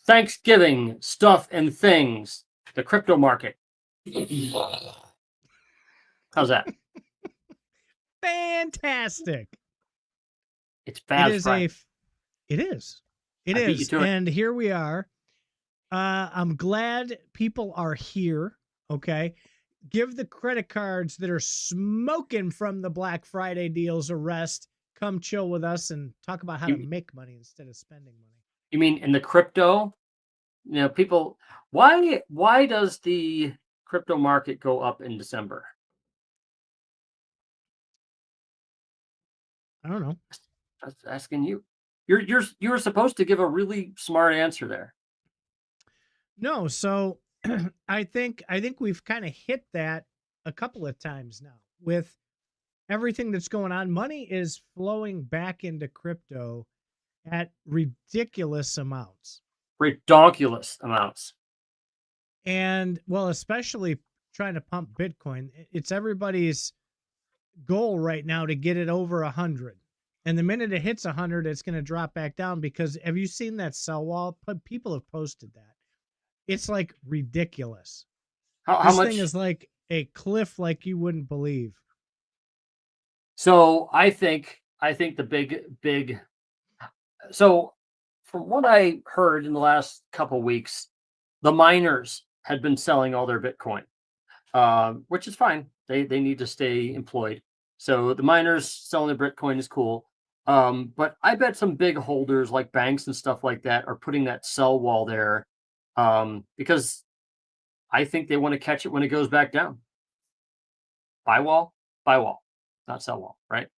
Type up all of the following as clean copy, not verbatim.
Thanksgiving stuff and things. The crypto market. How's that? Fantastic. It's Faz Friday. It is. It I beat you is. to it. And here we are. I'm glad people are here. Okay. Give the credit cards that are smoking from the Black Friday deals a rest. Come chill with us and talk about how to make money instead of spending money. You mean in the crypto? You know, people, why does the crypto market go up in December? I don't know. I was asking you. You were supposed to give a really smart answer there. No, so I think we've kind of hit that a couple of times now with everything that's going on. Money is flowing back into crypto at ridiculous amounts. Ridiculous amounts. And well, especially trying to pump Bitcoin. It's everybody's goal right now to get it over 100. And the minute it hits 100, it's going to drop back down because have you seen that sell wall? People have posted that. It's like ridiculous. This thing is like a cliff like you wouldn't believe. So I think the big so from what I heard in the last couple of weeks, the miners had been selling all their Bitcoin, which is fine. They need to stay employed. So the miners selling their Bitcoin is cool. But I bet some big holders like banks and stuff like that are putting that sell wall there because I think they want to catch it when it goes back down. Buy wall, not sell wall, right?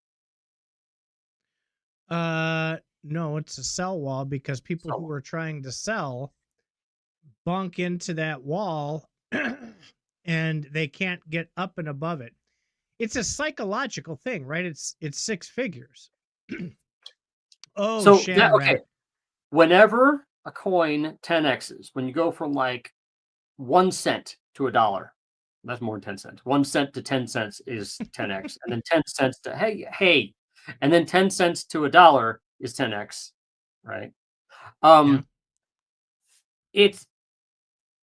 No, it's a sell wall because people who are trying to sell bunk into that wall and they can't get up and above it. It's a psychological thing, right? It's six figures. So okay. Whenever a coin 10x's, when you go from like 1 cent to $1, that's more than 10 cents. 1 cent to 10 cents is 10x, and then 10 cents to hey, and then 10 cents to $1 is 10x, right? It's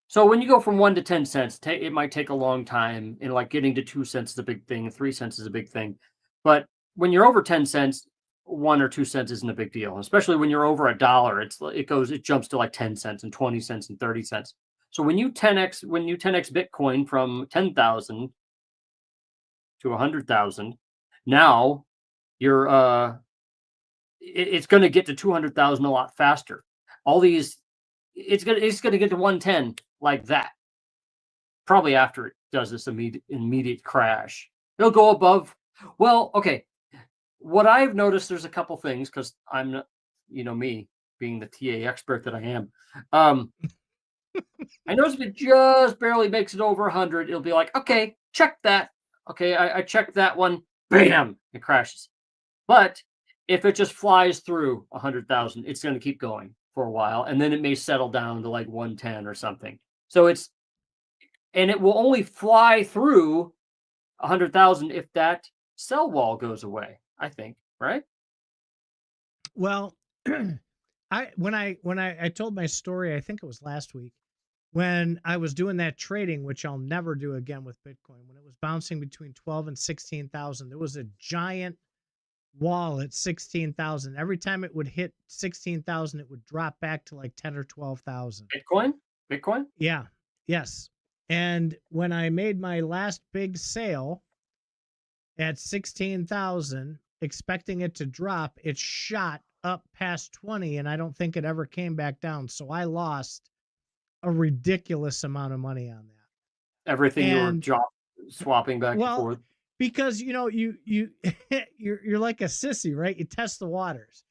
so when you go from 1 to 10 cents, it might take a long time. And like getting to 2 cents is a big thing, 3 cents is a big thing. But when you're over 10 cents, 1 or 2 cents isn't a big deal. Especially when you're over $1, it jumps to like 10 cents and 20 cents and 30 cents. So when you 10x Bitcoin from 10,000 to 100,000, now you're it's going to get to 200,000 a lot faster. All these it's going to get to 110 like that. Probably after it does this immediate crash. It'll go above. Well, okay. What I've noticed, there's a couple things because I'm not, me being the TA expert that I am. I noticed if it just barely makes it over 100, it'll be like, okay, check that. Okay, I checked that one. Bam, it crashes. But if it just flies through 100,000, it's going to keep going for a while, and then it may settle down to like 110 or something. So and it will only fly through 100,000 if that sell wall goes away, I think, right? Well, when I told my story, I think it was last week, when I was doing that trading, which I'll never do again with Bitcoin, when it was bouncing between 12 and 16,000, there was a giant wall at 16,000. Every time it would hit 16,000, it would drop back to like 10 or 12,000. Bitcoin? Yeah. Yes. And when I made my last big sale at 16,000, expecting it to drop, it shot up past 20, and I don't think it ever came back down. So I lost a ridiculous amount of money on that. Everything you were swapping back and forth. Because you're like a sissy, right? You test the waters.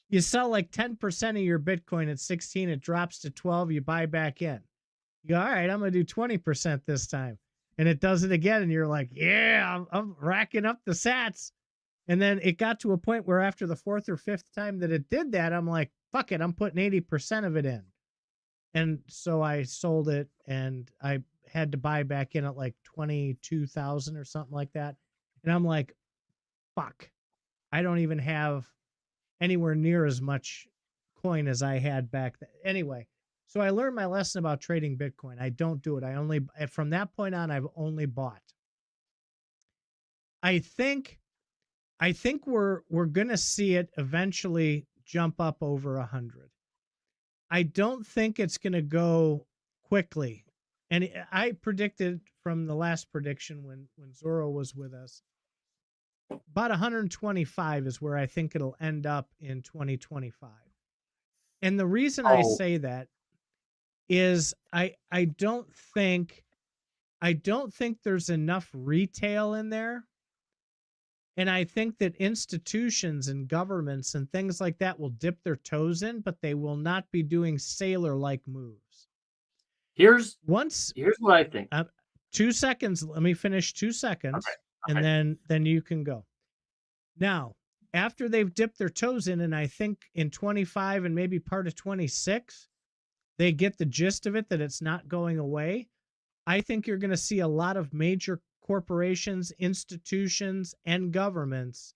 You sell like 10% of your Bitcoin at 16, it drops to 12, you buy back in. You go, all right, I'm going to do 20% this time. And it does it again. And you're like, yeah, I'm racking up the sats. And then it got to a point where after the fourth or fifth time that it did that, I'm like, fuck it, I'm putting 80% of it in. And so I sold it and I had to buy back in at like 22,000 or something like that. And I'm like, fuck, I don't even have anywhere near as much coin as I had back then. Anyway, So I learned my lesson about trading Bitcoin. I don't do it. From that point on, I've only bought. I think we're going to see it eventually jump up over 100. I don't think it's going to go quickly. And I predicted from the last prediction when Zorro was with us, about 125 is where I think it'll end up in 2025. And the reason I say that is I don't think there's enough retail in there. And I think that institutions and governments and things like that will dip their toes in, but they will not be doing sailor-like moves. Here's what I think. 2 seconds. Let me finish 2 seconds, okay. and then you can go. Now, after they've dipped their toes in, and I think in 25 and maybe part of 26, they get the gist of it that it's not going away. I think you're going to see a lot of major corporations, institutions, and governments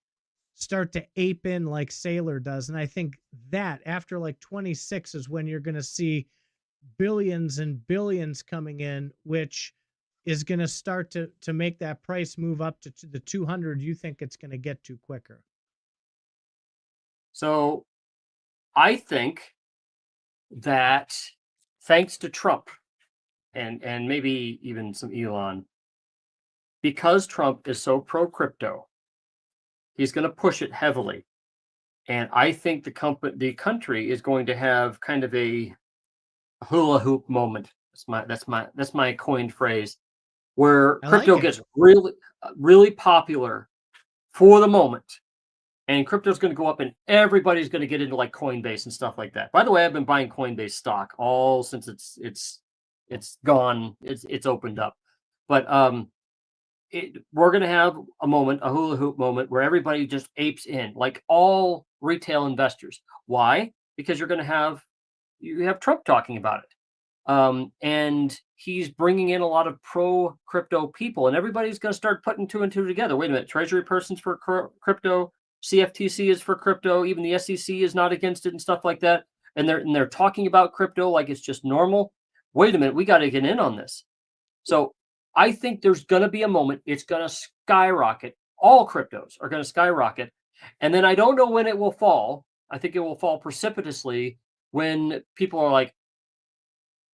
start to ape in like Sailor does. And I think that after like 26 is when you're going to see billions and billions coming in, which is going to start to make that price move up to the 200 you think it's going to get to quicker. So I think that thanks to Trump and maybe even some Elon, because Trump is so pro-crypto, he's going to push it heavily. And I think the country is going to have kind of a hula hoop moment. That's my coined phrase, where crypto gets really, really popular for the moment. And crypto is going to go up and everybody's going to get into like Coinbase and stuff like that. By the way, I've been buying Coinbase stock all since it's gone. It's opened up. But we're going to have a moment, a hula hoop moment, where everybody just apes in, like all retail investors. Why? Because you have Trump talking about it. And he's bringing in a lot of pro crypto people, and everybody's going to start putting two and two together. Wait a minute, Treasury person's for crypto, CFTC is for crypto, even the SEC is not against it and stuff like that. And they're talking about crypto like it's just normal. Wait a minute, we got to get in on this. So I think there's going to be a moment. It's going to skyrocket. All cryptos are going to skyrocket. And then I don't know when it will fall. I think it will fall precipitously when people are like,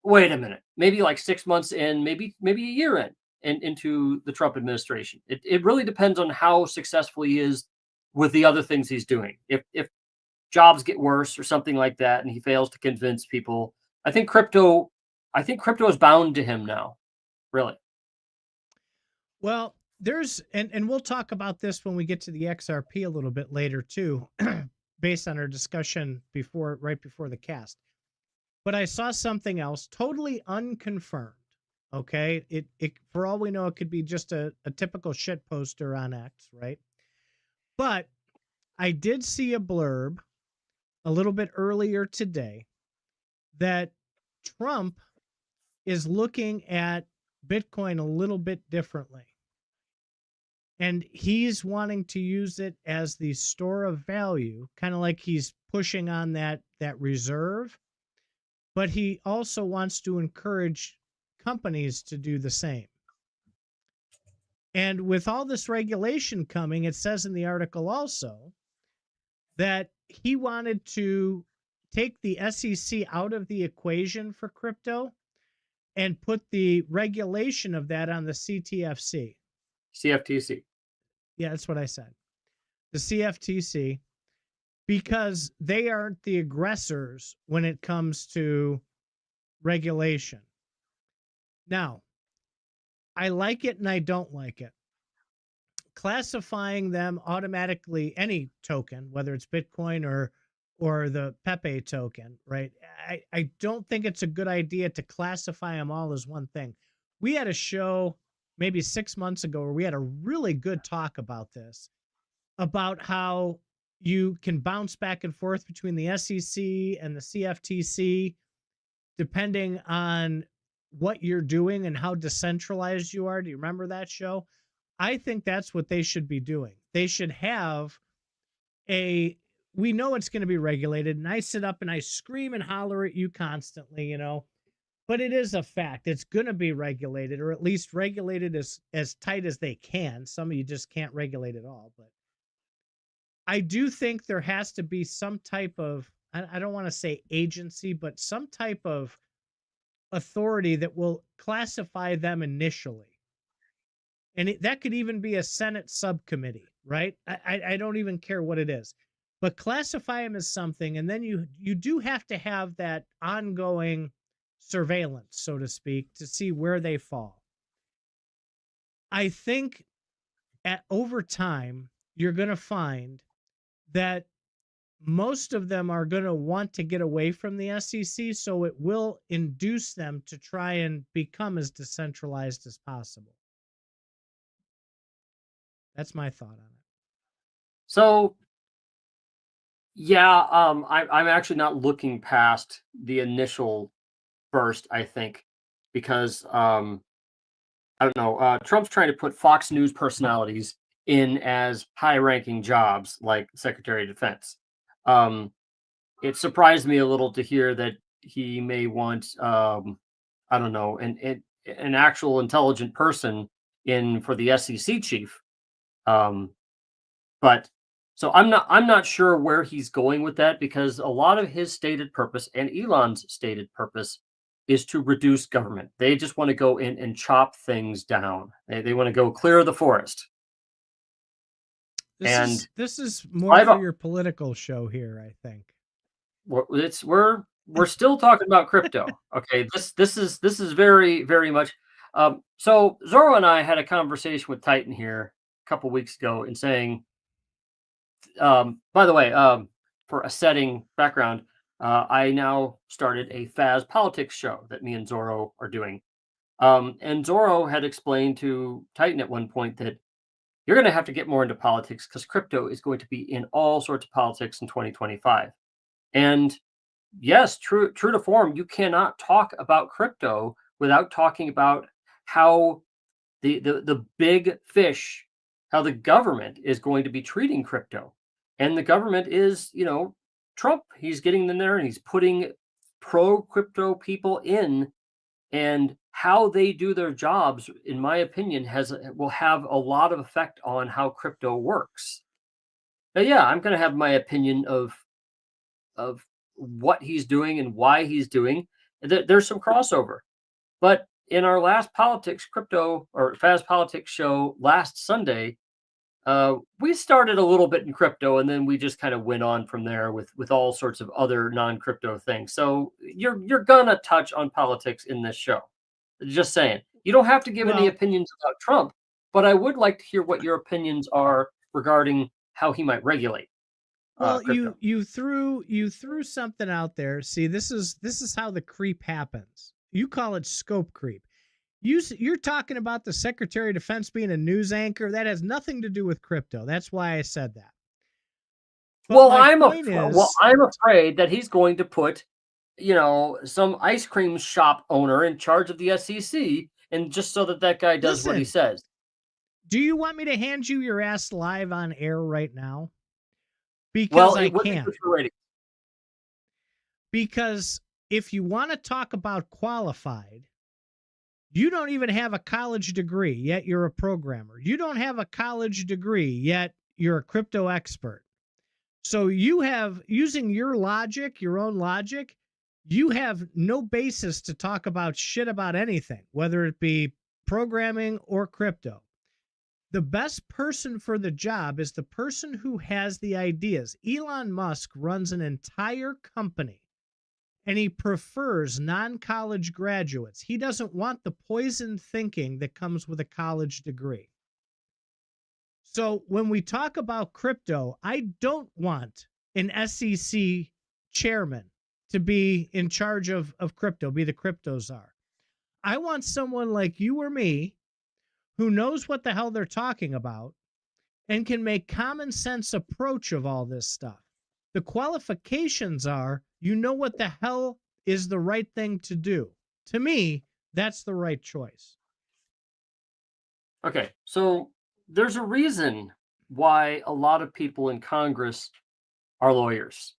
wait a minute, maybe like 6 months in, maybe a year in and into the Trump administration. It really depends on how successful he is with the other things he's doing. If jobs get worse or something like that, and he fails to convince people, I think crypto is bound to him now, really. Well, there's, and we'll talk about this when we get to the XRP a little bit later too, based on our discussion right before the cast. But I saw something else totally unconfirmed. Okay. It for all we know, it could be just a typical shit poster on X, right? But I did see a blurb a little bit earlier today that Trump is looking at Bitcoin a little bit differently. And he's wanting to use it as the store of value, kind of like he's pushing on that reserve. But he also wants to encourage companies to do the same. And with all this regulation coming, it says in the article also that he wanted to take the SEC out of the equation for crypto and put the regulation of that on the CFTC. Yeah, that's what I said. The CFTC, because they aren't the aggressors when it comes to regulation. Now, I like it and I don't like it. Classifying them automatically, any token, whether it's Bitcoin or the Pepe token, right? I don't think it's a good idea to classify them all as one thing. We had a show maybe 6 months ago where we had a really good talk about this, about how you can bounce back and forth between the SEC and the CFTC, depending on what you're doing and how decentralized you are. Do you remember that show? I think that's what they should be doing. They should have we know it's going to be regulated, and I sit up and I scream and holler at you constantly, you know, but it is a fact. It's going to be regulated, or at least regulated as tight as they can. Some of you just can't regulate it all, but I do think there has to be some type of, I don't want to say agency, but some type of authority that will classify them initially. And that could even be a Senate subcommittee, right? I don't even care what it is, but classify them as something. And then you do have to have that ongoing surveillance, so to speak, to see where they fall. I think over time, you're going to find that most of them are going to want to get away from the SEC, so it will induce them to try and become as decentralized as possible. That's my thought on it. So, yeah, I'm actually not looking past the initial burst, I think, because I don't know, Trump's trying to put Fox News personalities in as high-ranking jobs like Secretary of Defense. It surprised me a little to hear that he may want, I don't know, an actual intelligent person in for the SEC chief. But so I'm not sure where he's going with that, because a lot of his stated purpose and Elon's stated purpose is to reduce government. They just want to go in and chop things down. They want to go clear the forest. This is more for your political show here, I think. We're still talking about crypto. Okay, this is very, very much. So Zorro and I had a conversation with Titan here a couple weeks ago, and saying, by the way, for a setting background, I now started a Faz politics show that me and Zorro are doing. And Zorro had explained to Titan at one point that you're going to have to get more into politics because crypto is going to be in all sorts of politics in 2025. And yes, true to form, you cannot talk about crypto without talking about how the big fish, how the government is going to be treating crypto. And the government is, Trump. He's getting in there and he's putting pro crypto people in, and how they do their jobs, in my opinion, will have a lot of effect on how crypto works. Now, yeah, I'm going to have my opinion of what he's doing and why he's doing. There's some crossover, but in our last crypto or Faz politics show last Sunday, we started a little bit in crypto, and then we just kind of went on from there with all sorts of other non-crypto things. So you're gonna touch on politics in this show. Just saying. You don't have to give any opinions about Trump, but I would like to hear what your opinions are regarding how he might regulate. Well, you threw something out there. See, this is how the creep happens. You call it scope creep. You're talking about the Secretary of Defense being a news anchor. That has nothing to do with crypto. That's why I said that. But I'm afraid that he's going to put, some ice cream shop owner in charge of the SEC, and just so that guy does what he says. Do you want me to hand you your ass live on air right now? Because I can. Because if you want to talk about qualified, you don't even have a college degree, yet you're a programmer. You don't have a college degree, yet you're a crypto expert. So you have, using your logic, your own logic, you have no basis to talk about shit about anything, whether it be programming or crypto. The best person for the job is the person who has the ideas. Elon Musk runs an entire company, and he prefers non-college graduates. He doesn't want the poisoned thinking that comes with a college degree. So when we talk about crypto, I don't want an SEC chairman to be in charge of crypto, be the crypto czar. I want someone like you or me who knows what the hell they're talking about and can make common sense approach of all this stuff. The qualifications are, you know what the hell is the right thing to do. To me, that's the right choice. Okay, so there's a reason why a lot of people in Congress are lawyers,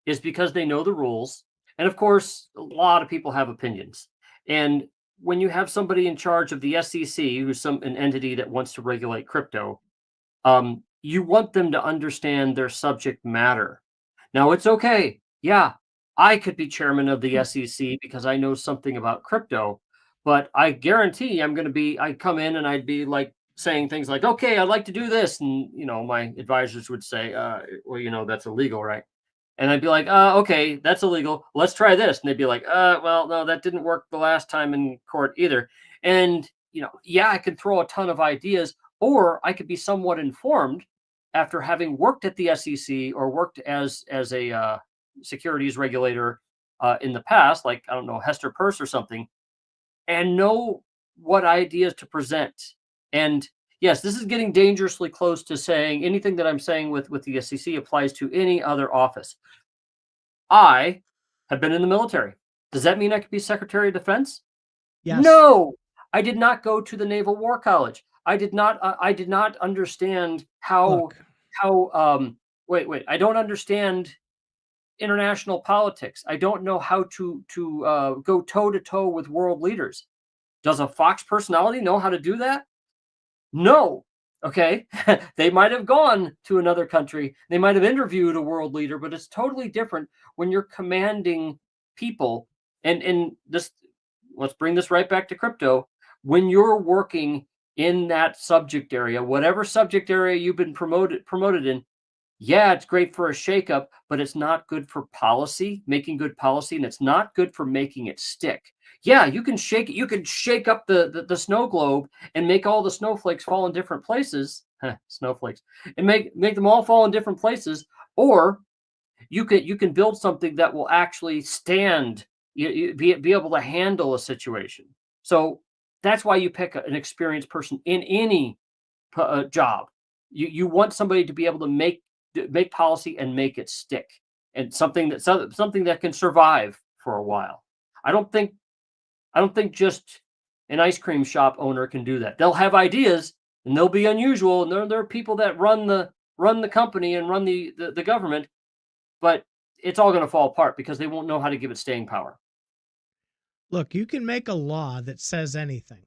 is because they know the rules. And of course, a lot of people have opinions. And when you have somebody in charge of the SEC, who's an entity that wants to regulate crypto, you want them to understand their subject matter. Now, it's okay. Yeah, I could be chairman of the SEC because I know something about crypto, but I guarantee I'd come in and I'd be like saying things like, okay, I'd like to do this. And, my advisors would say, well, that's illegal, right? And I'd be like, okay, that's illegal. Let's try this. And they'd be like, well, no, that didn't work the last time in court either. And, yeah, I could throw a ton of ideas, or I could be somewhat informed after having worked at the SEC or worked as a securities regulator in the past, like, I don't know, Hester Peirce or something, and know what ideas to present. And yes, this is getting dangerously close to saying anything that I'm saying with the SEC applies to any other office. I have been in the military. Does that mean I could be Secretary of Defense? Yes. No, I did not go to the Naval War College. I did not understand how wait. I don't understand international politics. I don't know how to go toe to toe with world leaders. Does a Fox personality know how to do that? No. Okay. They might have gone to another country. They might have interviewed a world leader, but it's totally different when you're commanding people. And this, let's bring this right back to crypto. When you're working in that subject area, whatever subject area you've been promoted in, yeah, it's great for a shakeup, but it's not good for policy, making good policy, and it's not good for making it stick. Yeah, you can shake it. You can shake up the snow globe and make all the snowflakes fall in different places. Snowflakes, and make them all fall in different places. Or you can build something that will actually stand, be able to handle a situation. So that's why you pick an experienced person in any job. You want somebody to be able to make policy and make it stick, and something that can survive for a while. I don't think just an ice cream shop owner can do that. They'll have ideas and they'll be unusual, and there are people that run the company and run the government, but it's all going to fall apart because they won't know how to give it staying power. Look, you can make a law that says anything.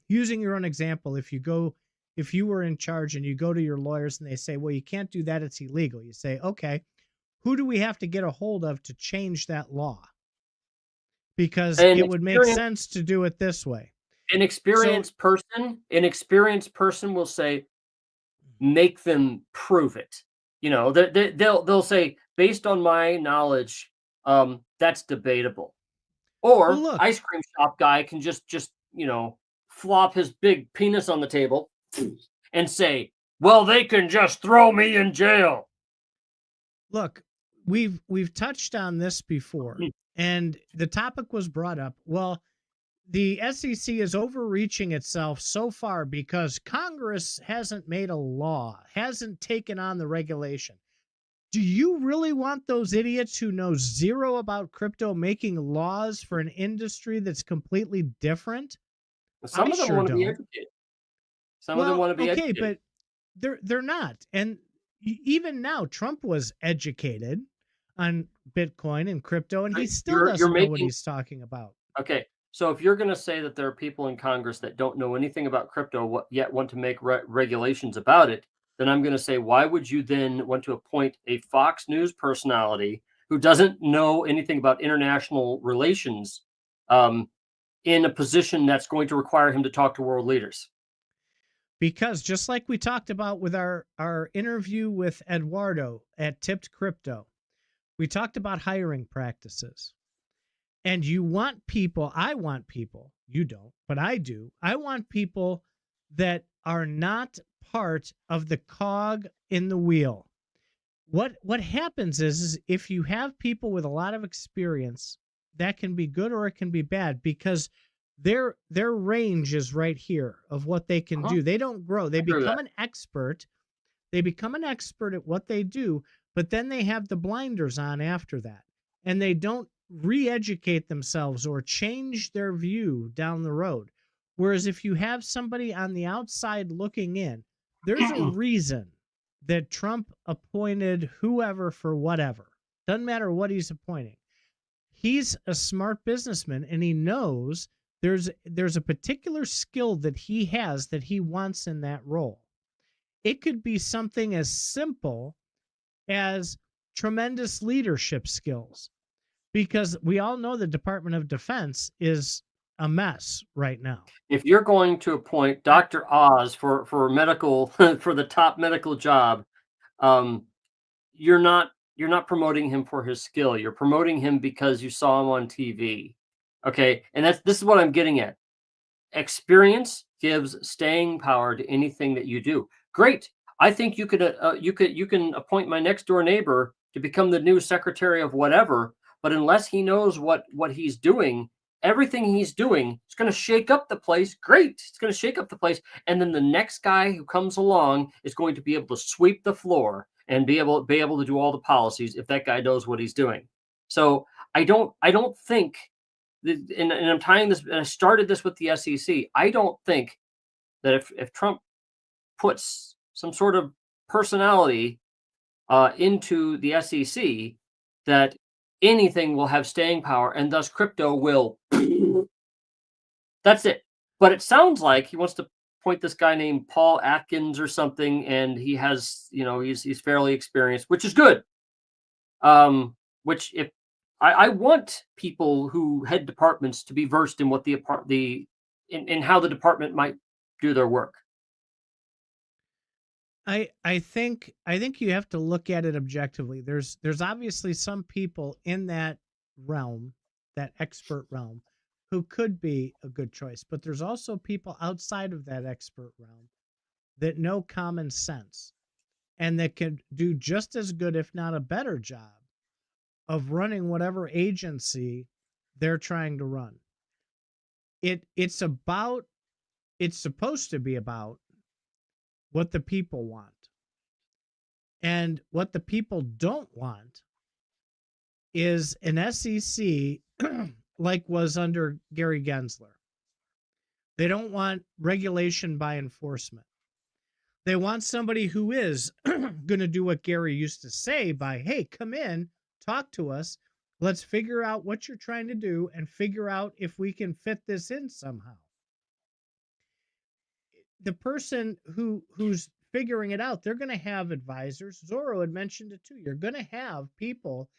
Using your own example, if you were in charge and you go to your lawyers and they say, well, you can't do that, it's illegal. You say, okay, who do we have to get a hold of to change that law? Because it would make sense to do it this way. An experienced person will say, make them prove it. They'll say, based on my knowledge, that's debatable. Or ice cream shop guy can just flop his big penis on the table and say, well, they can just throw me in jail. Look, we've touched on this before, and the topic was brought up. Well, the SEC is overreaching itself so far because Congress hasn't made a law, hasn't taken on the regulation. Do you really want those idiots who know zero about crypto making laws for an industry that's completely different? Some of them want to be educated. Some of them want to be educated. Okay, but they're not. And even now, Trump was educated on Bitcoin and crypto, and he still doesn't know what he's talking about. Okay, so if you're going to say that there are people in Congress that don't know anything about crypto yet want to make regulations about it, then I'm going to say, why would you then want to appoint a Fox News personality who doesn't know anything about international relations in a position that's going to require him to talk to world leaders? Because just like we talked about with our interview with Eduardo at Tipped Crypto, we talked about hiring practices. And I want people, you don't, but I do. I want people that are not part of the cog in the wheel. What happens is if you have people with a lot of experience, that can be good or it can be bad because their range is right here of what they can do. They don't grow. They become an expert. They become an expert at what they do, but then they have the blinders on after that. And they don't re-educate themselves or change their view down the road. Whereas if you have somebody on the outside looking in, there's a reason that Trump appointed whoever for whatever. Doesn't matter what he's appointing. He's a smart businessman, and he knows there's a particular skill that he has that he wants in that role. It could be something as simple as tremendous leadership skills, because we all know the Department of Defense is a mess right now. If you're going to appoint Dr. Oz for medical for the top medical job, you're not promoting him for his skill. You're promoting him because you saw him on TV. Okay, and this is what I'm getting at. Experience gives staying power to anything that you do. Great. I think you can appoint my next door neighbor to become the new secretary of whatever, but unless he knows what he's doing, everything he's doing is going to shake up the place. Great. It's going to shake up the place. And then the next guy who comes along is going to be able to sweep the floor and be able to do all the policies if that guy knows what he's doing. So I don't think, and I'm tying this, and I started this with the SEC. I don't think that if Trump puts some sort of personality into the SEC, that anything will have staying power, and thus crypto will. That's it. But it sounds like he wants to appoint this guy named Paul Atkins or something, and he has, he's fairly experienced, which is good. Which if I want people who head departments to be versed in what in how the department might do their work. I think you have to look at it objectively. There's obviously some people in that realm, that expert realm, who could be a good choice, but there's also people outside of that expert realm that know common sense and that can do just as good, if not a better job, of running whatever agency they're trying to run. It's supposed to be about what the people want. And what the people don't want is an SEC like was under Gary Gensler. They don't want regulation by enforcement. They want somebody who is going to do what Gary used to say by, hey, come in, talk to us. Let's figure out what you're trying to do and figure out if we can fit this in somehow. The person who's figuring it out, they're going to have advisors. Zorro had mentioned it too. You're going to have people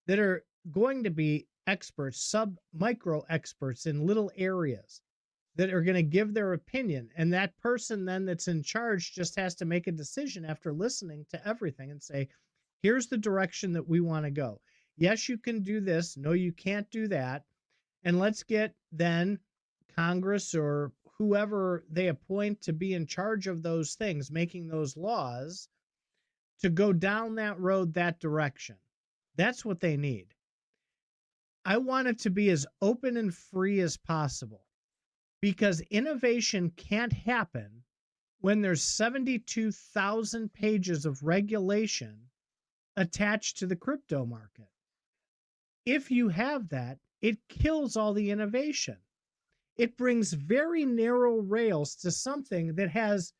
that are going to be experts, micro experts in little areas that are going to give their opinion. And that person then that's in charge just has to make a decision after listening to everything and say, here's the direction that we want to go. Yes, you can do this. No, you can't do that. And let's get then Congress or whoever they appoint to be in charge of those things, making those laws, to go down that road, that direction. That's what they need. I want it to be as open and free as possible, because innovation can't happen when there's 72,000 pages of regulation attached to the crypto market. If you have that, it kills all the innovation. It brings very narrow rails to something that has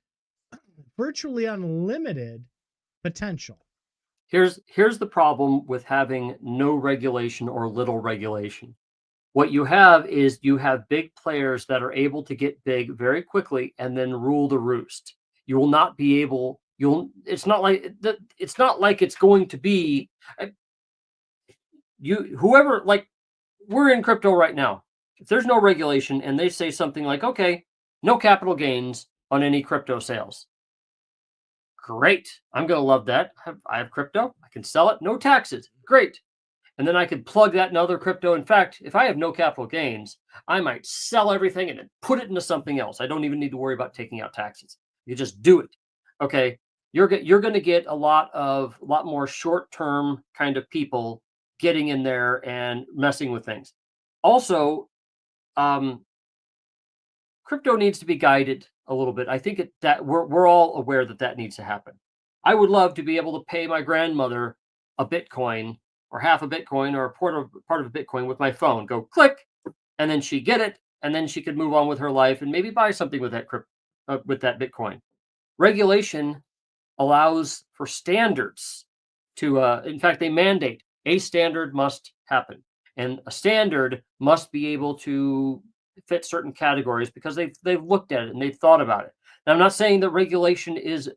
virtually unlimited potential. Here's the problem with having no regulation or little regulation. What you have is you have big players that are able to get big very quickly and then rule the roost. You will not be able. It's not like it's going to be. Whoever, like, we're in crypto right now. If there's no regulation and they say something like, okay, no capital gains on any crypto sales. Great. I'm going to love that. I have crypto. I can sell it. No taxes. Great. And then I could plug that in other crypto. In fact, if I have no capital gains, I might sell everything and then put it into something else. I don't even need to worry about taking out taxes. You just do it. Okay. You're going to get a lot more short-term kind of people getting in there and messing with things. Also, crypto needs to be guided a little bit. I think that we're all aware that needs to happen. I would love to be able to pay my grandmother a Bitcoin or half a Bitcoin or a part of a Bitcoin with my phone. Go click, and then she get it, and then she could move on with her life and maybe buy something with that with that Bitcoin. Regulation allows for standards to, in fact, they mandate a standard must happen. And a standard must be able to fit certain categories because they've looked at it and they've thought about it. Now, I'm not saying that regulation is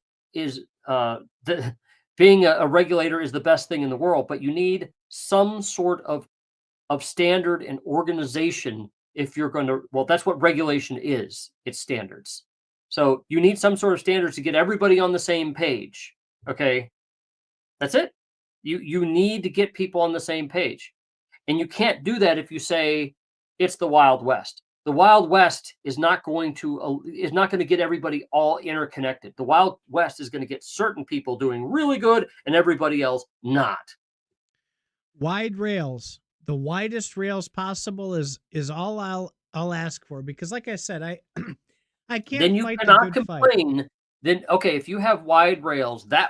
being a regulator is the best thing in the world, but you need some sort of standard and organization if you're going to. Well, that's what regulation is. It's standards. So you need some sort of standards to get everybody on the same page. Okay, that's it. You need to get people on the same page. And you can't do that if you say it's the Wild West. The Wild West is not going to get everybody all interconnected. The Wild West is going to get certain people doing really good and everybody else not. Wide rails, the widest rails possible is all I'll ask for, because like I said, I can't Then you fight cannot the good fight. complain. Then okay, if you have wide rails, then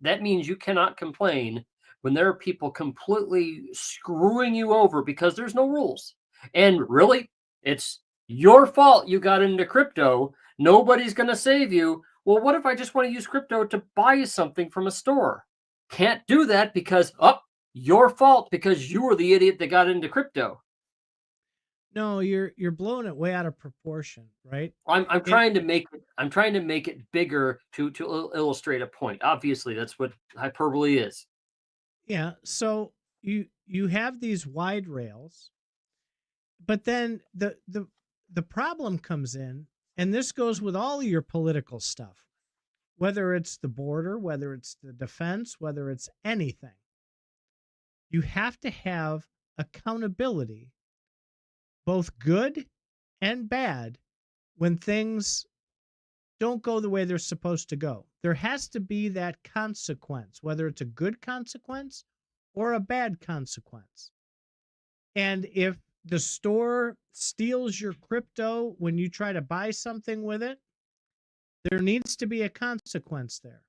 that means you cannot complain when there are people completely screwing you over because there's no rules. And really, it's your fault you got into crypto. Nobody's going to save you. Well, what if I just want to use crypto to buy something from a store? Can't do that because, your fault because you were the idiot that got into crypto. No, you're blowing it way out of proportion, right? I'm trying to make it bigger to illustrate a point. Obviously, that's what hyperbole is. Yeah, so you have these wide rails, but then the problem comes in, and this goes with all of your political stuff, whether it's the border, whether it's the defense, whether it's anything. You have to have accountability, both good and bad, when things don't go the way they're supposed to go. There has to be that consequence, whether it's a good consequence or a bad consequence. And if the store steals your crypto when you try to buy something with it, there needs to be a consequence there.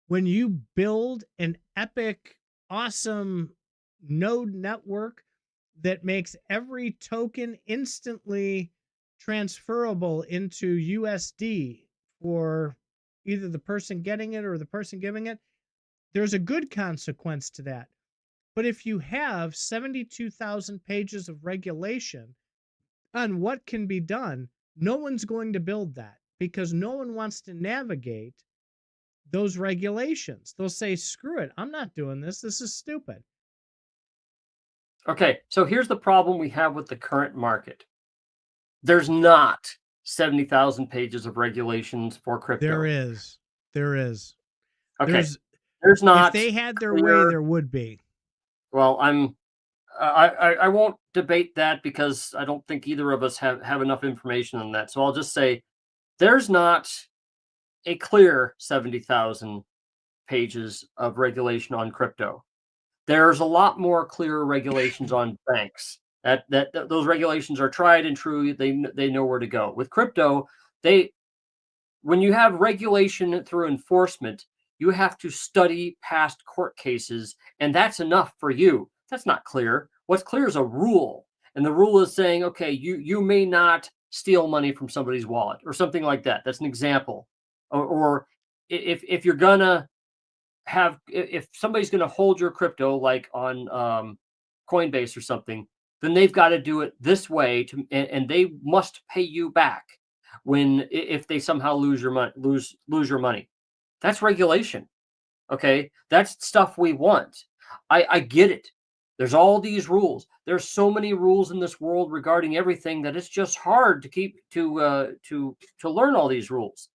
When you build an epic, awesome node network that makes every token instantly transferable into USD for either the person getting it or the person giving it, there's a good consequence to that. But if you have 72,000 pages of regulation on what can be done, no one's going to build that because no one wants to navigate those regulations. They'll say, screw it, I'm not doing this. This is stupid. Okay, so here's the problem we have with the current market. There's not 70,000 pages of regulations for crypto. There is. Okay. There's not. If they had their way, there would be. Well, I won't debate that because I don't think either of us have enough information on that. So I'll just say there's not a clear 70,000 pages of regulation on crypto. There's a lot more clear regulations on banks. That those regulations are tried and true. They know where to go. With crypto, when you have regulation through enforcement, you have to study past court cases, and that's enough for you. That's not clear. What's clear is a rule, and the rule is saying, okay, you may not steal money from somebody's wallet or something like that. That's an example. Or if you're gonna if somebody's gonna hold your crypto, like on Coinbase or something, then they've got to do it this way and they must pay you back if they somehow lose your money. That's regulation. Okay, that's stuff we want. I get it. There's all these rules. There's so many rules in this world regarding everything that it's just hard to keep to learn all these rules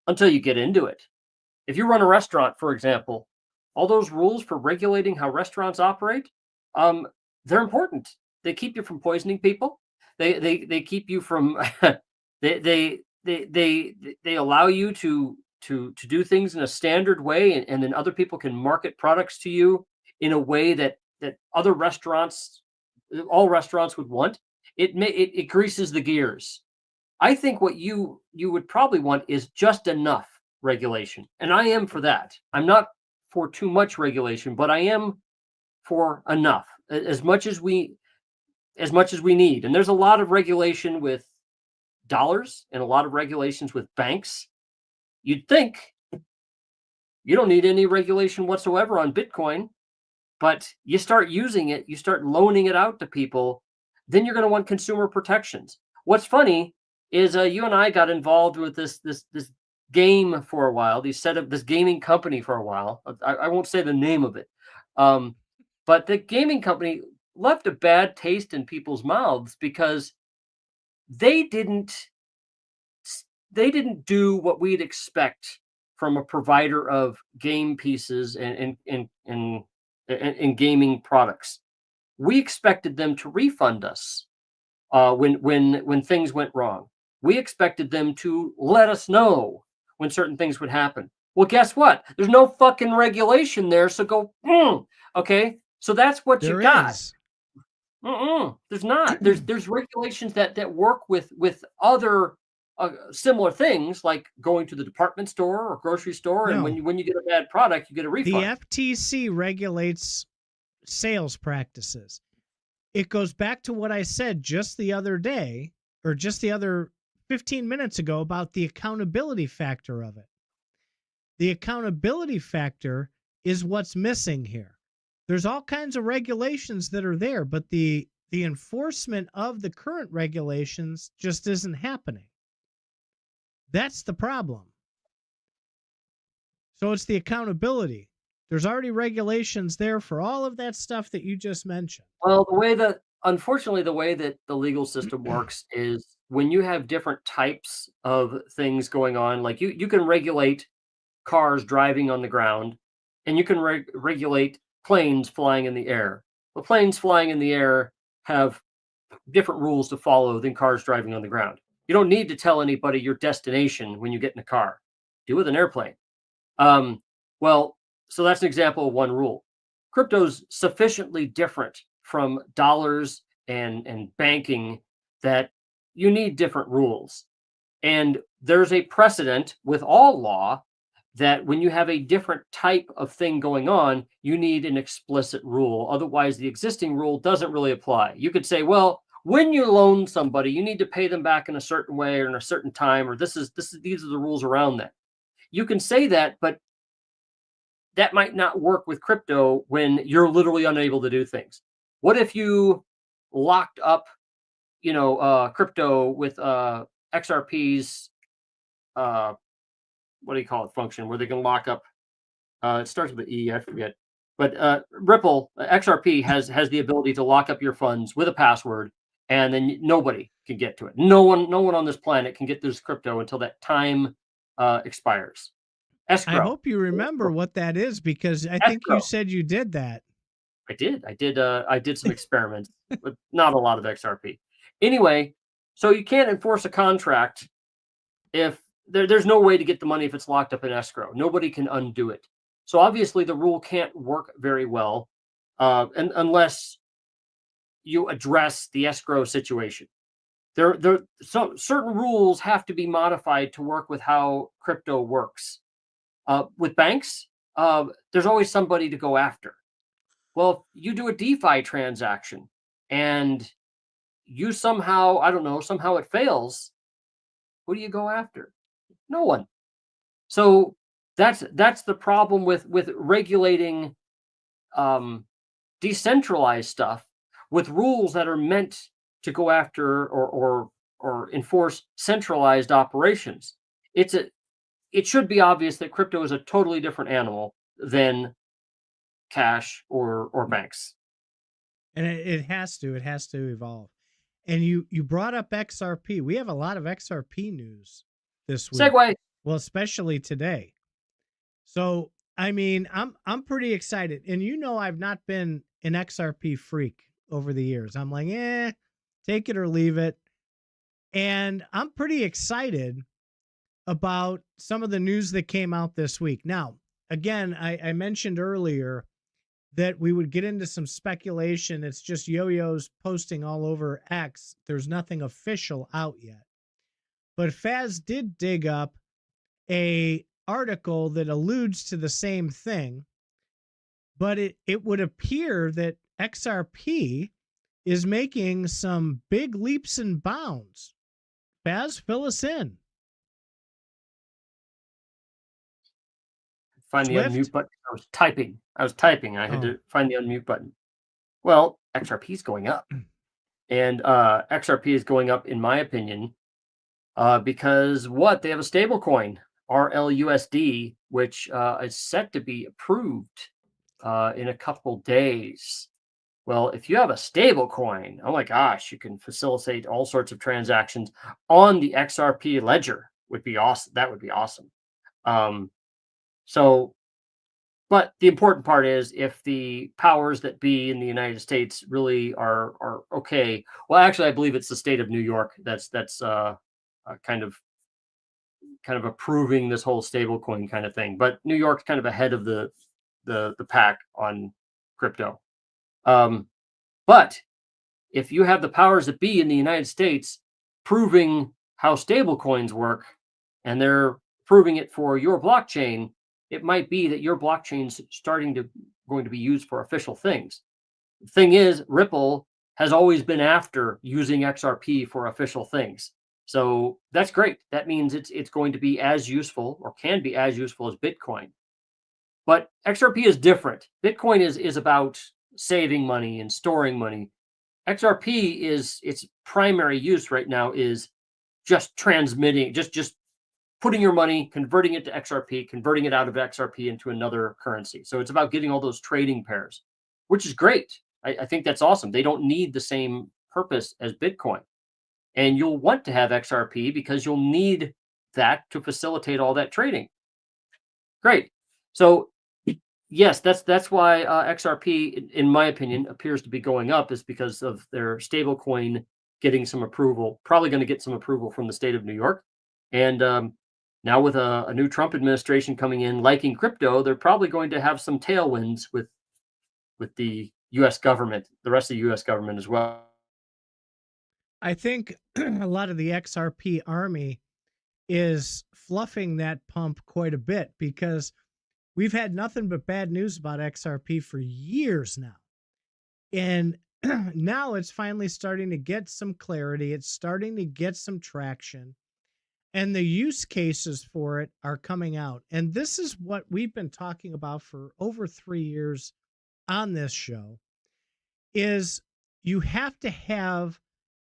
until you get into it. If you run a restaurant, for example, all those rules for regulating how restaurants operate, they're important. They keep you from poisoning people. They keep you from they allow you to do things in a standard way, and then other people can market products to you in a way that other restaurants, all restaurants would want. It greases the gears. I think what you would probably want is just enough regulation, and I am for that. I'm not for too much regulation, but I am for enough, as much as we need. And there's a lot of regulation with dollars and a lot of regulations with banks. You'd think You don't need any regulation whatsoever on Bitcoin, but you start using it, you start loaning it out to people, then you're going to want consumer protections. What's funny is you and I got involved with this game for a while. This gaming company for a while. I won't say the name of it, but the gaming company left a bad taste in people's mouths because they didn't do what we'd expect from a provider of game pieces and gaming products. We expected them to refund us when things went wrong. We expected them to let us know when certain things would happen. Well, guess what? There's no fucking regulation there, so go. Okay, so that's what you got. There's not. There's regulations that work with other similar things, like going to the department store or grocery store, and when you get a bad product, you get a refund. The FTC regulates sales practices. It goes back to what I said just the other day, or just the other 15 minutes ago, about the accountability factor of it. The accountability factor is what's missing here. There's all kinds of regulations that are there, but the enforcement of the current regulations just isn't happening. That's the problem. So it's the accountability. There's already regulations there for all of that stuff that you just mentioned. Well, unfortunately, the way that the legal system works is when you have different types of things going on, like you can regulate cars driving on the ground, and you can regulate planes flying in the air. The planes flying in the air have different rules to follow than cars driving on the ground. You don't need to tell anybody your destination when you get in a car. Do with an airplane. Well, so that's an example of one rule. Crypto's sufficiently different from dollars and banking that you need different rules. And there's a precedent with all law that when you have a different type of thing going on, you need an explicit rule. Otherwise, the existing rule doesn't really apply. You could say, well, when you loan somebody, you need to pay them back in a certain way or in a certain time, or these are the rules around that. You can say that, but that might not work with crypto when you're literally unable to do things. What if you locked up, crypto with XRP's what do you call it, function, where they can lock up, it starts with an E, I forget. But Ripple, XRP has the ability to lock up your funds with a password, and then nobody can get to it. No one on this planet can get this crypto until that time expires. Escrow. I hope you remember what that is, because I think you said you did that. I did some experiments, but not a lot of XRP. Anyway, so you can't enforce a contract if there's no way to get the money if it's locked up in escrow. Nobody can undo it. So obviously the rule can't work very well unless you address the escrow situation. So certain rules have to be modified to work with how crypto works. With banks, there's always somebody to go after. Well, you do a DeFi transaction and you somehow it fails. Who do you go after? No one. So that's the problem with regulating decentralized stuff with rules that are meant to go after or enforce centralized operations. It should be obvious that crypto is a totally different animal than cash or banks. And it has to evolve. And you brought up XRP. We have a lot of XRP news this week. Segue. Well, especially today. So, I mean, I'm pretty excited. And I've not been an XRP freak over the years. I'm like, take it or leave it. And I'm pretty excited about some of the news that came out this week. Now, again, I mentioned earlier that we would get into some speculation. It's just yo-yos posting all over X. There's nothing official out yet. But Faz did dig up a article that alludes to the same thing, but it would appear that XRP is making some big leaps and bounds. Faz, fill us in. find the unmute Swift? button. I was typing. I had to find the unmute button. Well, XRP is going up. And XRP is going up, in my opinion, because what? They have a stable coin, RLUSD, which is set to be approved in a couple days. Well, if you have a stable coin, oh my gosh, you can facilitate all sorts of transactions on the XRP ledger. Would be awesome. That would be awesome. So, but the important part is if the powers that be in the United States really are okay. Well, actually, I believe it's the state of New York that's kind of approving this whole stablecoin kind of thing. But New York's kind of ahead of the pack on crypto. But if you have the powers that be in the United States proving how stablecoins work, and they're proving it for your blockchain, it might be that your blockchain's going to be used for official things. The thing is, Ripple has always been after using XRP for official things. So that's great. That means it's going to be as useful, or can be as useful, as Bitcoin. But XRP is different. Bitcoin is about saving money and storing money. XRP is its primary use right now is just transmitting, just putting your money, converting it to XRP, converting it out of XRP into another currency. So it's about getting all those trading pairs, which is great. I think that's awesome. They don't need the same purpose as Bitcoin. And you'll want to have XRP because you'll need that to facilitate all that trading. Great. So yes, that's why XRP, in my opinion, appears to be going up, is because of their stablecoin getting some approval, probably going to get some approval from the state of New York. And now with a new Trump administration coming in, liking crypto, they're probably going to have some tailwinds with the U.S. government, the rest of the U.S. government as well. I think a lot of the XRP army is fluffing that pump quite a bit, because we've had nothing but bad news about XRP for years now. And now it's finally starting to get some clarity. It's starting to get some traction. And the use cases for it are coming out. And this is what we've been talking about for over 3 years on this show, is you have to have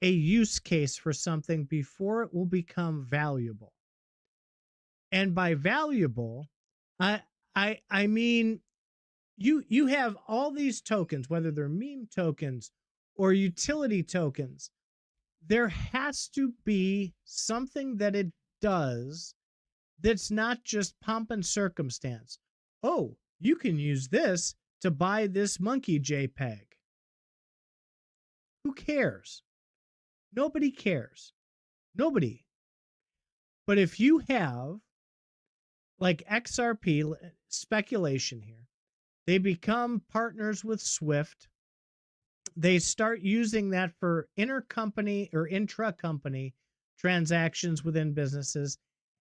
a use case for something before it will become valuable. And by valuable, I mean, you have all these tokens, whether they're meme tokens or utility tokens. There has to be something that it does that's not just pomp and circumstance. Oh, you can use this to buy this monkey JPEG. Who cares? Nobody cares. Nobody. But if you have, like XRP, speculation here, they become partners with Swift. They start using that for intercompany or intra-company transactions within businesses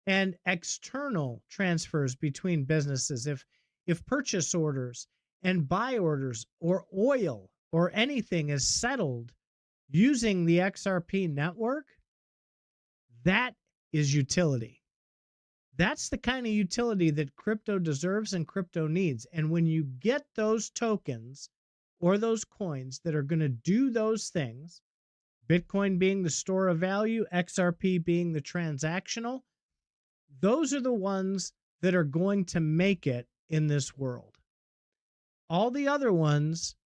and external transfers between businesses. If purchase orders and buy orders or oil or anything is settled using the XRP network, that is utility. That's the kind of utility that crypto deserves and crypto needs. And when you get those tokens or those coins that are going to do those things, Bitcoin being the store of value, XRP being the transactional, those are the ones that are going to make it in this world. All the other ones,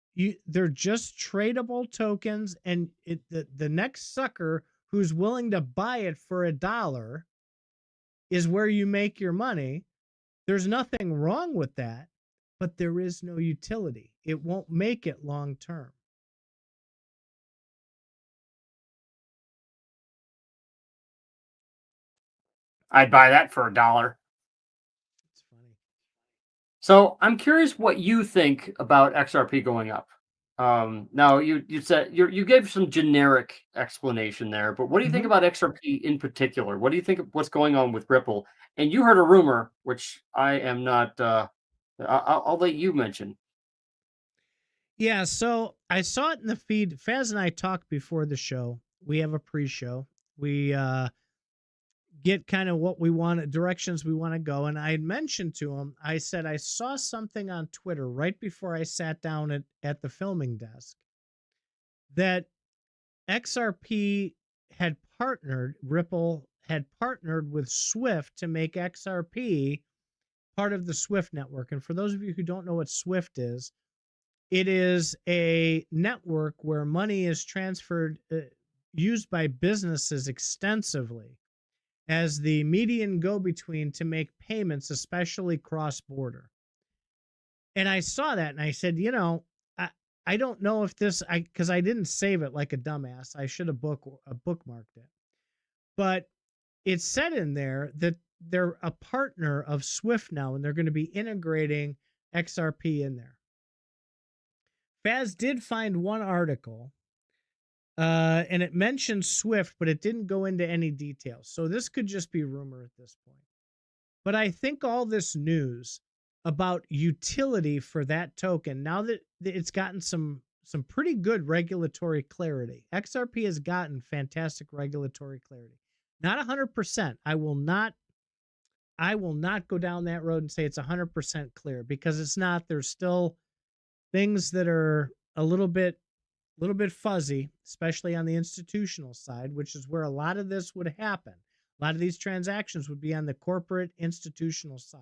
they're just tradable tokens, and the next sucker who's willing to buy it for $1 is where you make your money. There's nothing wrong with that, but there is no utility. It won't make it long term. I'd buy that for $1. It's funny. So I'm curious what you think about XRP going up. Now you said you gave some generic explanation there, but what do you think about XRP in particular? What do you think of what's going on with Ripple? And you heard a rumor, which I am not. I'll let you mention. Yeah, so I saw it in the feed. Faz and I talked before the show. We have a pre-show. We get kind of what we want, directions we want to go. And I had mentioned to him, I said, I saw something on Twitter right before I sat down at the filming desk that XRP had Ripple had partnered with Swift to make XRP part of the Swift network. And for those of you who don't know what Swift is, it is a network where money is transferred, used by businesses extensively as the median go-between to make payments, especially cross-border. And I saw that and I said, I don't know if because I didn't save it like a dumbass. I should have bookmarked it. But it said in there that they're a partner of Swift now, and they're going to be integrating XRP in there. Faz did find one article, and it mentioned Swift, but it didn't go into any details. So this could just be rumor at this point. But I think all this news about utility for that token, now that it's gotten some pretty good regulatory clarity. XRP has gotten fantastic regulatory clarity. Not 100%. I will not go down that road and say it's 100% clear, because it's not. There's still things that are a little bit fuzzy, especially on the institutional side, which is where a lot of this would happen. A lot of these transactions would be on the corporate institutional side.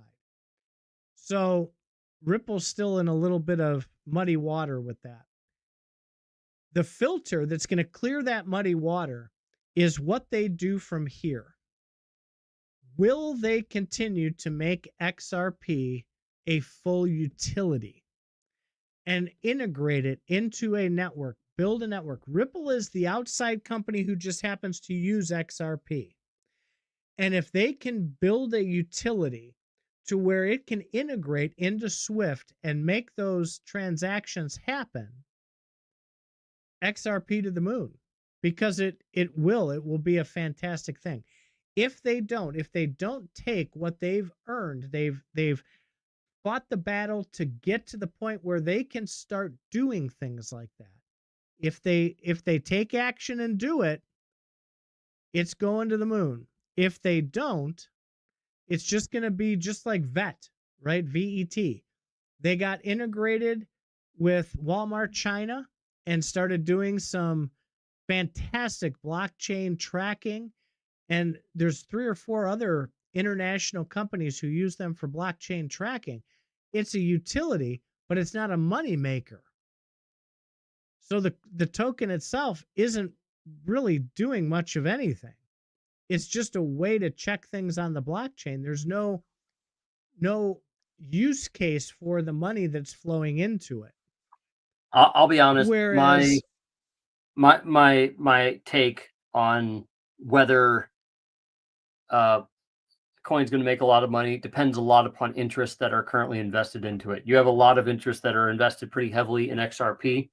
So Ripple's still in a little bit of muddy water with that. The filter that's going to clear that muddy water is what they do from here. Will they continue to make XRP a full utility and integrate it into a network, build a network? Ripple is the outside company who just happens to use XRP. And if they can build a utility to where it can integrate into Swift and make those transactions happen, XRP to the moon, because it will be a fantastic thing. If they don't take what they've earned, they've fought the battle to get to the point where they can start doing things like that. If they take action and do it, it's going to the moon. If they don't, it's just going to be just like VET, right? VET. They got integrated with Walmart China and started doing some fantastic blockchain tracking. And there's 3 or 4 other international companies who use them for blockchain tracking. It's a utility, but it's not a money maker. So the token itself isn't really doing much of anything. It's just a way to check things on the blockchain. There's no use case for the money that's flowing into it. I'll be honest. Whereas my take on whether coin's going to make a lot of money depends a lot upon interests that are currently invested into it. You have a lot of interests that are invested pretty heavily in XRP,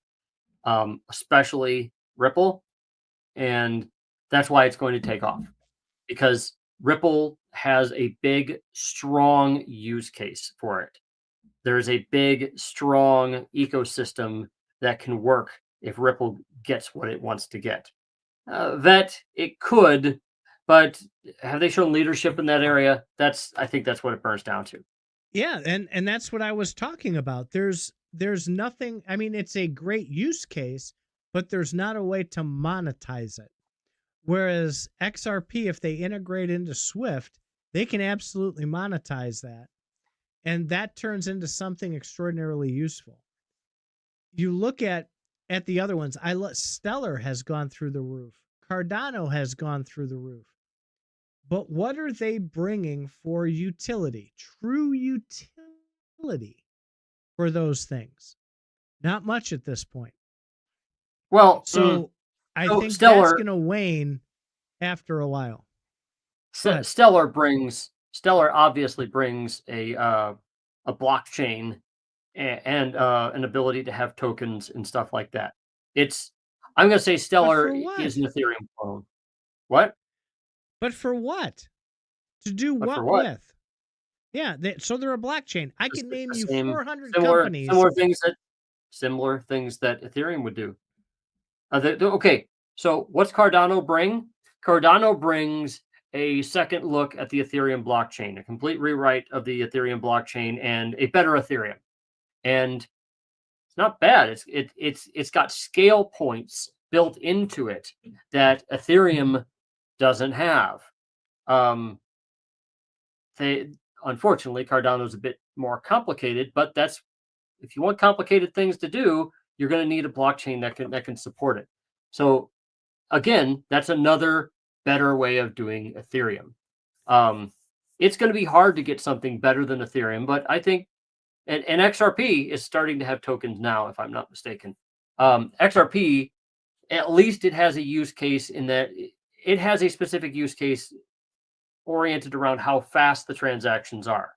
especially Ripple, and that's why it's going to take off, because Ripple has a big, strong use case for it. There's a big, strong ecosystem that can work if Ripple gets what it wants to get. That it could, but have they shown leadership in that area? I think that's what it burns down to. Yeah, and that's what I was talking about. There's nothing. I mean, it's a great use case, but there's not a way to monetize it. Whereas XRP, if they integrate into Swift, they can absolutely monetize that. And that turns into something extraordinarily useful. You look at the other ones. Stellar has gone through the roof. Cardano has gone through the roof. But what are they bringing for utility? True utility for those things? Not much at this point. Well, so I think Stellar, that's going to wane after a while. Stellar obviously brings a blockchain and an ability to have tokens and stuff like that. I'm going to say Stellar is an Ethereum clone. What? But for what? To do what with? Yeah, so they're a blockchain. I can name you 400 companies. Similar things that Ethereum would do. Okay, so what's Cardano bring? Cardano brings a second look at the Ethereum blockchain, a complete rewrite of the Ethereum blockchain, and a better Ethereum. And it's not bad. It's got scale points built into it that Ethereum doesn't have. Unfortunately, Cardano is a bit more complicated, but that's, if you want complicated things to do, you're going to need a blockchain that can support it. So again, that's another better way of doing Ethereum. It's going to be hard to get something better than Ethereum, but I think, and XRP is starting to have tokens now, if I'm not mistaken. XRP, at least it has a use case in that it has a specific use case oriented around how fast the transactions are.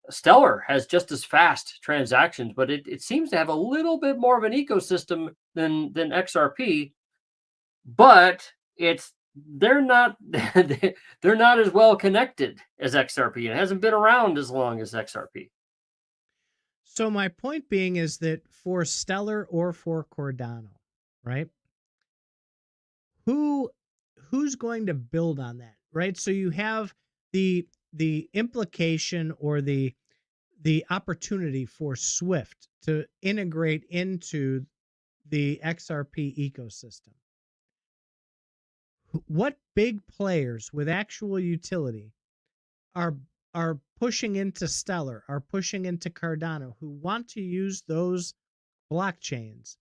Stellar has just as fast transactions, but it seems to have a little bit more of an ecosystem than XRP. But they're not they're not as well connected as XRP. It hasn't been around as long as XRP. So my point being is that for Stellar or for Cardano, right? Who's going to build on that, right? So you have the implication or the opportunity for Swift to integrate into the XRP ecosystem. What big players with actual utility are pushing into Stellar, are pushing into Cardano, who want to use those blockchains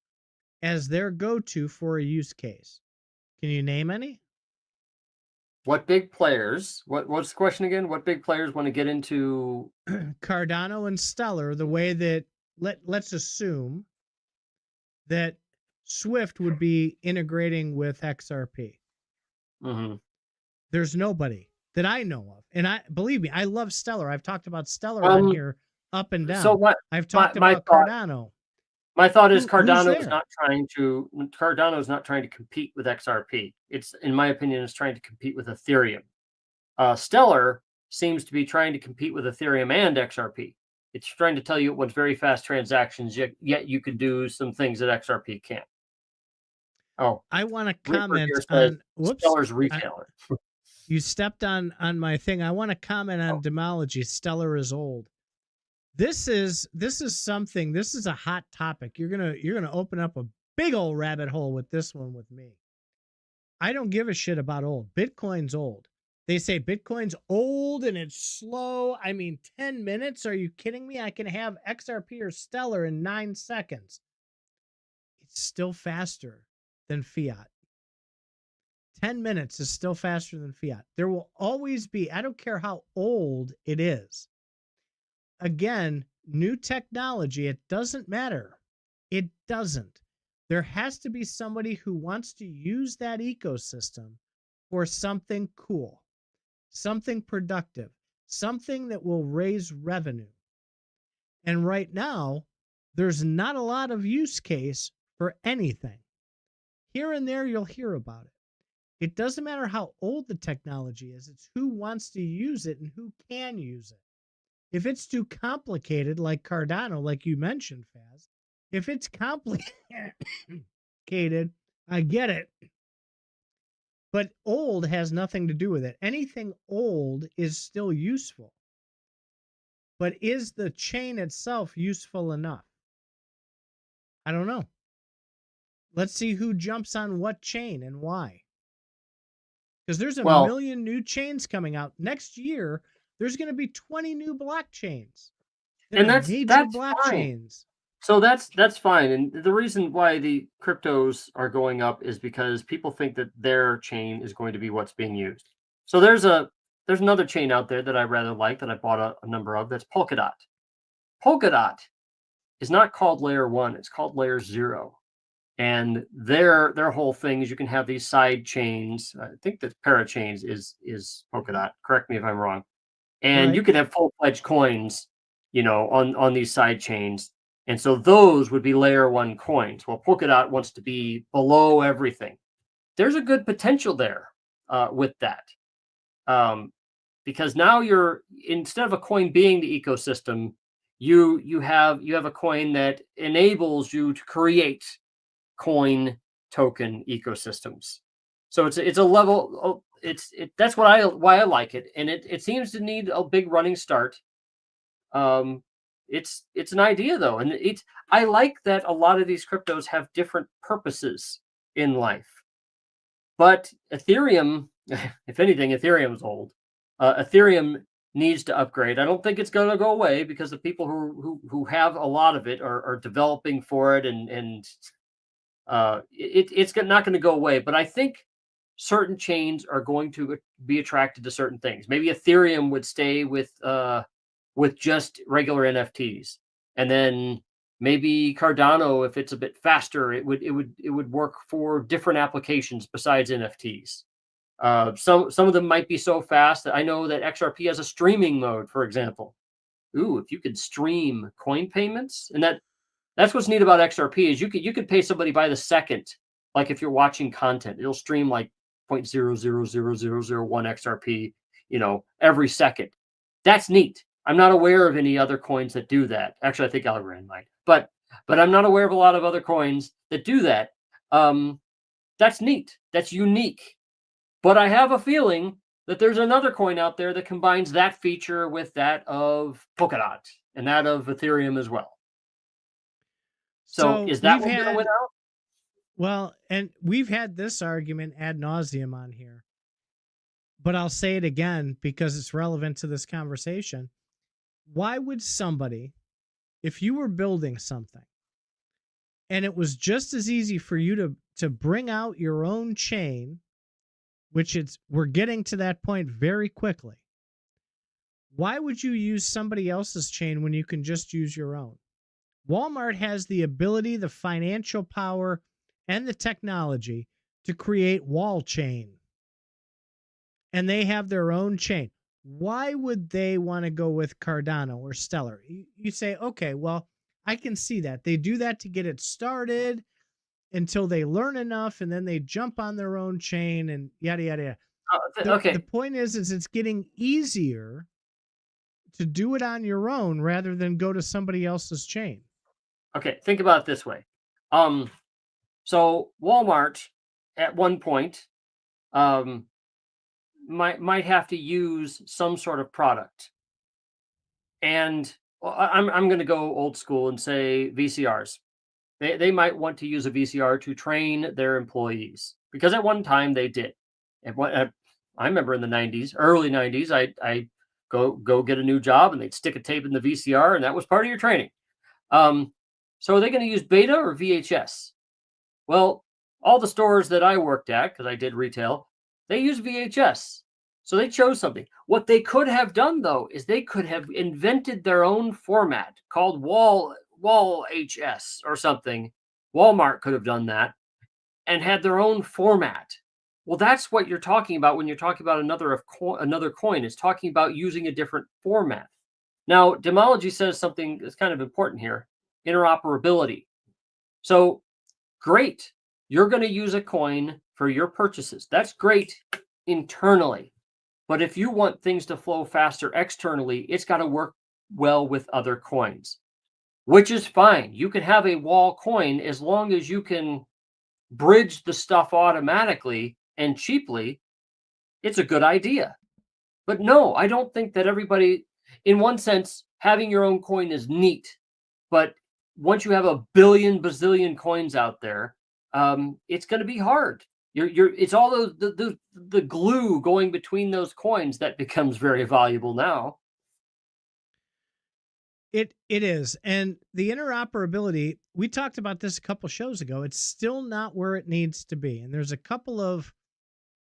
as their go-to for a use case? Can you name any? What big players? What's the question again? What big players want to get into Cardano and Stellar the way that let's assume that Swift would be integrating with XRP. Mm-hmm. There's nobody that I know of, and believe me, I love Stellar. I've talked about Stellar on here up and down. So I've talked about Cardano. My thought is Cardano is not trying to compete with XRP. It's, in my opinion, is trying to compete with Ethereum. Stellar seems to be trying to compete with Ethereum and XRP. It's trying to tell you it wants very fast transactions, yet you could do some things that XRP can't. Oh, I want to comment on Stellar's retailer. You stepped on my thing. I want to comment on demology. Stellar is old. This is something. This is a hot topic. You're gonna open up a big old rabbit hole with this one with me. I don't give a shit about old. Bitcoin's old. They say Bitcoin's old and it's slow. I mean, 10 minutes? Are you kidding me? I can have XRP or Stellar in 9 seconds. It's still faster than fiat. 10 minutes is still faster than fiat. There will always be, I don't care how old it is. Again, new technology, it doesn't matter. It doesn't. There has to be somebody who wants to use that ecosystem for something cool, something productive, something that will raise revenue. And right now, there's not a lot of use case for anything. Here and there, you'll hear about it. It doesn't matter how old the technology is. It's who wants to use it and who can use it. If it's too complicated, like Cardano, like you mentioned, Faz, if it's complicated, I get it. But old has nothing to do with it. Anything old is still useful. But is the chain itself useful enough? I don't know. Let's see who jumps on what chain and why. Because there's a million new chains coming out. Next year, there's going to be 20 new blockchains. And that's blockchains. Fine. So that's fine. And the reason why the cryptos are going up is because people think that their chain is going to be what's being used. So there's another chain out there that I rather like, that I bought a number of, that's Polkadot. Polkadot is not called layer 1, it's called layer 0. And their whole thing is you can have these side chains. I think that parachains is Polkadot. Correct me if I'm wrong. And you can have full-fledged coins, on these side chains. And so those would be layer 1 coins. Well, Polkadot wants to be below everything. There's a good potential there with that. Because now instead of a coin being the ecosystem, you have a coin that enables you to create coin token ecosystems. So it's a level. That's why I like it, and it seems to need a big running start. Um, it's an idea though, and I like that a lot of these cryptos have different purposes in life. But Ethereum, if anything, Ethereum's old. Ethereum needs to upgrade. I don't think it's going to go away because the people who have a lot of it are developing for it, and it's not going to go away. But I think certain chains are going to be attracted to certain things. Maybe Ethereum would stay with just regular NFTs, and then maybe Cardano, if it's a bit faster, it would work for different applications besides NFTs. Some of them might be so fast that I know that XRP has a streaming mode, for example. Ooh, if you could stream coin payments, and that's what's neat about XRP is you could pay somebody by the second. Like if you're watching content, it'll stream like 0.000001 XRP, every second. That's neat. I'm not aware of any other coins that do that. Actually, I think Algorand might, but I'm not aware of a lot of other coins that do that. That's neat. That's unique. But I have a feeling that there's another coin out there that combines that feature with that of Polkadot and that of Ethereum as well. So is that one going to win out? Well, and we've had this argument ad nauseum on here, but I'll say it again because it's relevant to this conversation. Why would somebody, if you were building something and it was just as easy for you to bring out your own chain, which we're getting to that point very quickly, why would you use somebody else's chain when you can just use your own? Walmart has the ability, the financial power, and the technology to create wall chain. And they have their own chain. Why would they want to go with Cardano or Stellar? You say, okay, well, I can see that. They do that to get it started until they learn enough, and then they jump on their own chain and yada, yada, yada. Okay. The point is it's getting easier to do it on your own rather than go to somebody else's chain. Okay, think about it this way. So Walmart at one point might have to use some sort of product, and I'm going to go old school and say VCRs. They might want to use a VCR to train their employees because at one time they did. I remember in the 90s, early 90s, I go get a new job and they'd stick a tape in the VCR and that was part of your training. So are they going to use beta or VHS? Well, all the stores that I worked at, because I did retail, they use VHS. So they chose something. What they could have done, though, is they could have invented their own format called Wall HS or something. Walmart could have done that and had their own format. Well, that's what you're talking about when you're talking about another coin. It's talking about using a different format. Now, Demology says something that's kind of important here. Interoperability. So, great. You're going to use a coin for your purchases. That's great internally. But if you want things to flow faster externally, it's got to work well with other coins, which is fine. You can have a wall coin as long as you can bridge the stuff automatically and cheaply. It's a good idea. But no, I don't think that everybody, in one sense, having your own coin is neat. But once you have a bazillion coins out there, it's going to be hard. It's all the glue going between those coins that becomes very valuable now. It is. And the interoperability, we talked about this a couple shows ago. It's still not where it needs to be. And there's a couple of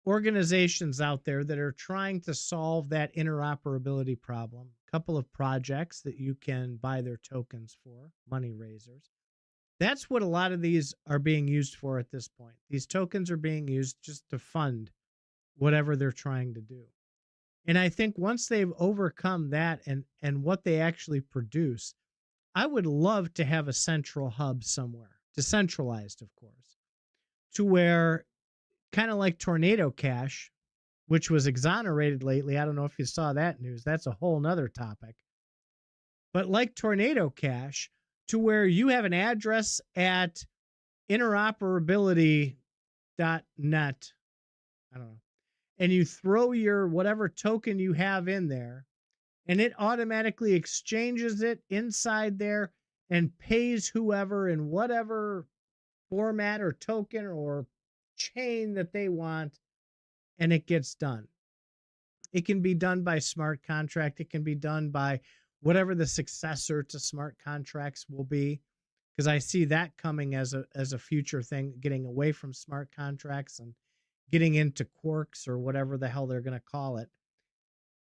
organizations out there that are trying to solve that interoperability problem. A couple of projects that you can buy their tokens for, money raisers. That's what a lot of these are being used for at this point. These tokens are being used just to fund whatever they're trying to do. And I think once they've overcome that and what they actually produce, I would love to have a central hub somewhere, decentralized, of course, to where kind of like Tornado Cash, which was exonerated lately. I don't know if you saw that news. That's a whole nother topic. But like Tornado Cash, to where you have an address at interoperability.net I don't know, and you throw your whatever token you have in there, and it automatically exchanges it inside there and pays whoever in whatever format or token or chain that they want, and it gets done. It can be done by smart contract. It can be done by whatever the successor to smart contracts will be, because I see that coming as a future thing, getting away from smart contracts and getting into quarks or whatever the hell they're going to call it.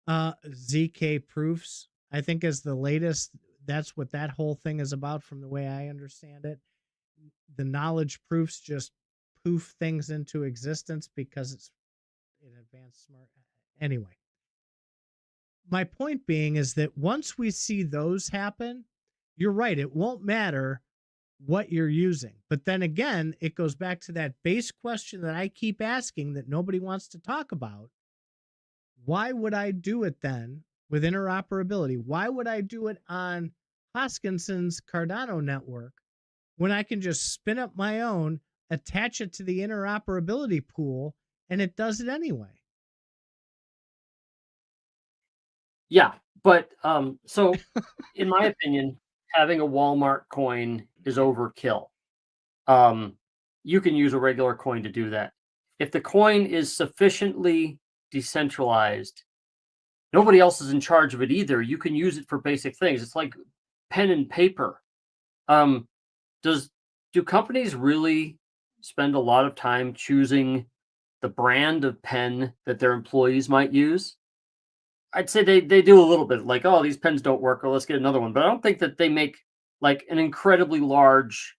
ZK proofs, I think, is the latest. That's what that whole thing is about, from the way I understand it. The knowledge proofs just poof things into existence because it's an advanced smart. Anyway, my point being is that once we see those happen, you're right, it won't matter what you're using. But then again, it goes back to that base question that I keep asking that nobody wants to talk about. Why would I do it then with interoperability? Why would I do it on Hoskinson's Cardano network when I can just spin up my own, attach it to the interoperability pool, and it does it anyway? Yeah, but so in my opinion, having a Walmart coin is overkill. You can use a regular coin to do that. If the coin is sufficiently decentralized, nobody else is in charge of it either. You can use it for basic things. It's like pen and paper. Um, do companies really spend a lot of time choosing the brand of pen that their employees might use? I'd say they do a little bit, like, oh, these pens don't work, or let's get another one. But I don't think that they make like an incredibly large,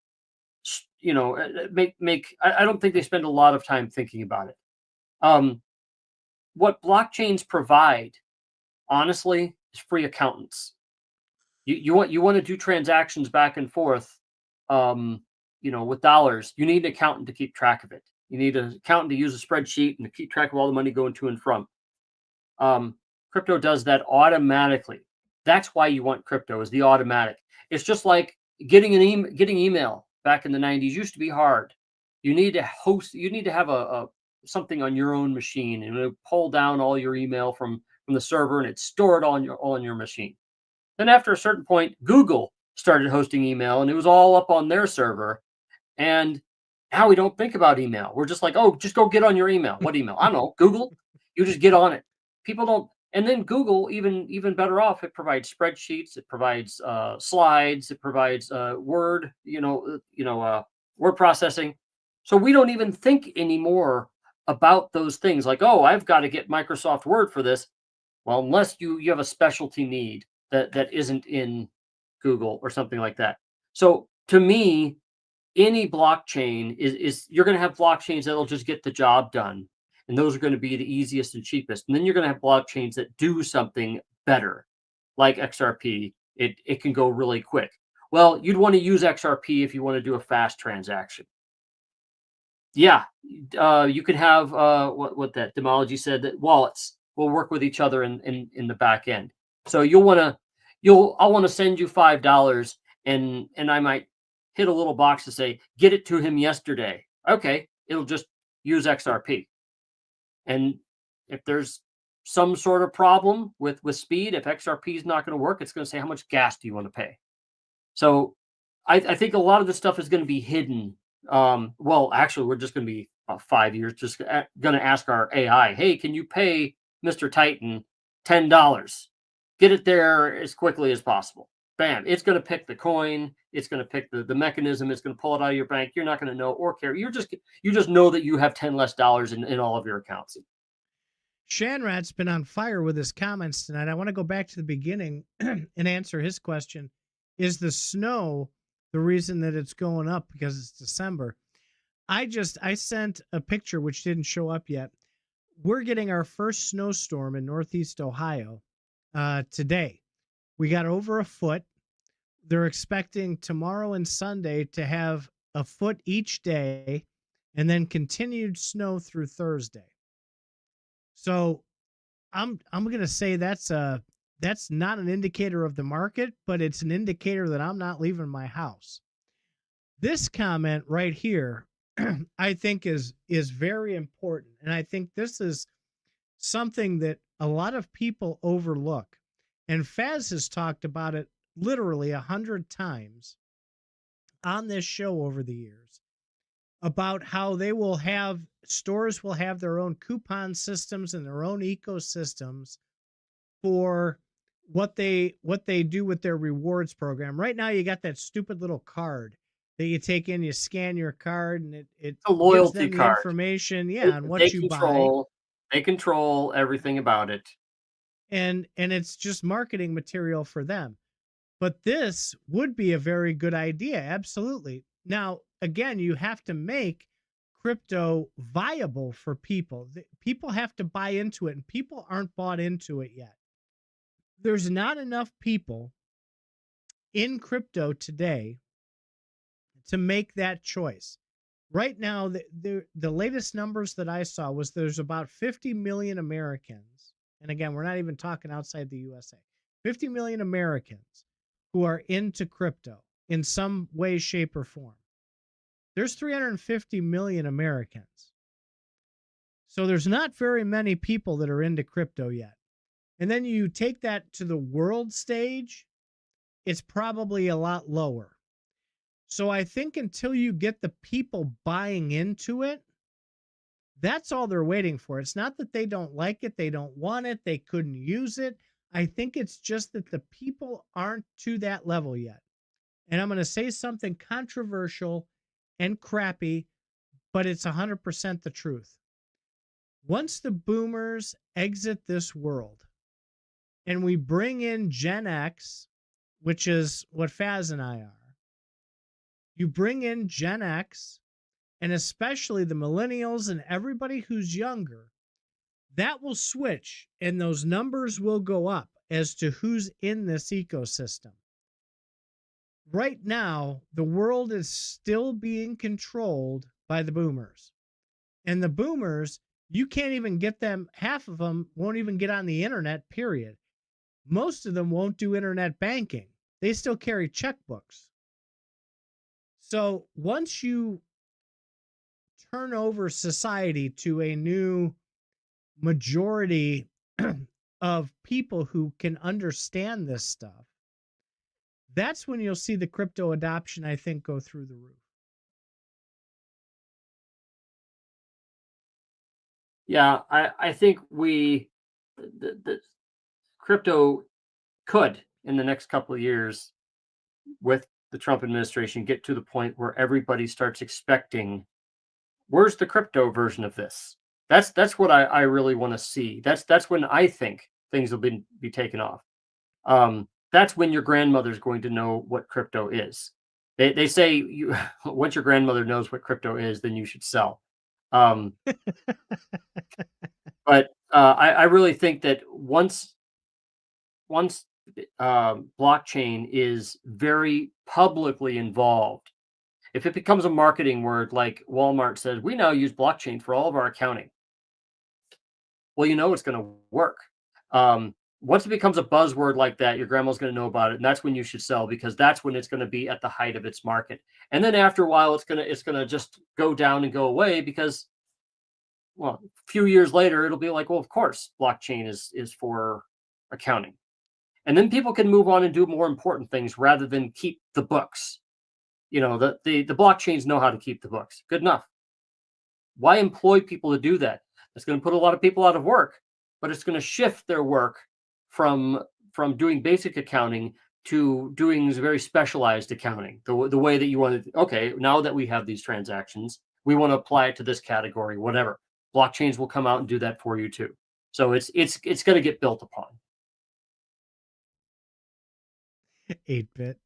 make. I don't think they spend a lot of time thinking about it. What blockchains provide, honestly, is free accountants. You want to do transactions back and forth, with dollars. You need an accountant to keep track of it. You need an accountant to use a spreadsheet and to keep track of all the money going to and from. Crypto does that automatically. That's why you want crypto, is the automatic. It's just like getting email back in the 90s used to be hard. You need to have a something on your own machine, and it would pull down all your email from the server, and it's stored all on your machine. Then after a certain point, Google started hosting email, and it was all up on their server. And now we don't think about email. We're just like, oh, just go get on your email. What email? I don't know. Google. You just get on it. People don't. And then Google, even better off, it provides spreadsheets, it provides slides, it provides Word, word processing. So we don't even think anymore about those things, like, oh, I've got to get Microsoft Word for this. Well, unless you have a specialty need that isn't in Google or something like that. So to me, any blockchain is you're going to have blockchains that'll just get the job done. And those are going to be the easiest and cheapest. And then you're going to have blockchains that do something better, like XRP. It can go really quick. Well, you'd want to use XRP if you want to do a fast transaction. Yeah, you can have what that Demology said, that wallets will work with each other in the back end. So I'll want to send you $5, and I might hit a little box to say, get it to him yesterday. Okay, it'll just use XRP. And if there's some sort of problem with speed, if XRP is not going to work, it's going to say, how much gas do you want to pay? So I think a lot of this stuff is going to be hidden. Well, actually, we're just going to be 5 years just going to ask our AI, hey, can you pay Mr. Titan $10? Get it there as quickly as possible. Bam, it's going to pick the coin. It's going to pick the mechanism. It's going to pull it out of your bank. You're not going to know or care. You just know that you have $10 less in all of your accounts. Shanrat's been on fire with his comments tonight. I want to go back to the beginning and answer his question. Is the snow the reason that it's going up because it's December? I sent a picture which didn't show up yet. We're getting our first snowstorm in Northeast Ohio today. We got over a foot. They're expecting tomorrow and Sunday to have a foot each day, and then continued snow through Thursday. So I'm going to say that's not an indicator of the market, but it's an indicator that I'm not leaving my house. This comment right here I think is very important. And I think this is something that a lot of people overlook. And Faz has talked about it literally 100 times on this show over the years about how they will have stores will have their own coupon systems and their own ecosystems for what they do with their rewards program. Right now you got that stupid little card that you take in, you scan your card, and it A gives loyalty them the card. information, They, on they what you buy. control. They control everything about it. And it's just marketing material for them. But this would be a very good idea. Absolutely. Now, again, you have to make crypto viable for people. People have to buy into it, and people aren't bought into it yet. There's not enough people in crypto today to make that choice. Right now, the latest numbers that I saw was there's about 50 million Americans, and again, we're not even talking outside the USA, 50 million Americans who are into crypto in some way, shape, or form. There's 350 million Americans. So there's not very many people that are into crypto yet. And then you take that to the world stage, it's probably a lot lower. So I think until you get the people buying into it, that's all they're waiting for. It's not that they don't like it, they don't want it, they couldn't use it. I think it's just that the people aren't to that level yet. And I'm going to say something controversial and crappy, but it's 100% the truth. Once the boomers exit this world and we bring in Gen X, which is what Faz and I are, you bring in Gen X, and especially the millennials and everybody who's younger, that will switch and those numbers will go up as to who's in this ecosystem. Right now, the world is still being controlled by the boomers. And the boomers, you can't even get them, half of them won't even get on the internet, period. Most of them won't do internet banking. They still carry checkbooks. So once you turn over society to a new majority of people who can understand this stuff, that's when you'll see the crypto adoption, I think, go through the roof. Yeah, I think the crypto could in the next couple of years with the Trump administration get to the point where everybody starts expecting, where's the crypto version of this? That's what I really want to see. That's when I think things will be taken off. That's when your grandmother's going to know what crypto is. They say you once your grandmother knows what crypto is, then you should sell. Um, but I really think that once blockchain is very publicly involved, if it becomes a marketing word like Walmart says, we now use blockchain for all of our accounting. Well, you know it's going to work. Once it becomes a buzzword like that, your grandma's going to know about it, and that's when you should sell, because that's when it's going to be at the height of its market. And then after a while, it's gonna just go down and go away because, well, a few years later, it'll be like, well, of course, blockchain is for accounting, and then people can move on and do more important things rather than keep the books. You know, the blockchains know how to keep the books. Good enough. Why employ people to do that? It's going to put a lot of people out of work, but it's going to shift their work from doing basic accounting to doing very specialized accounting. The way that you want to, okay, now that we have these transactions, we want to apply it to this category, whatever. Blockchains will come out and do that for you too. So it's going to get built upon. 8-bit.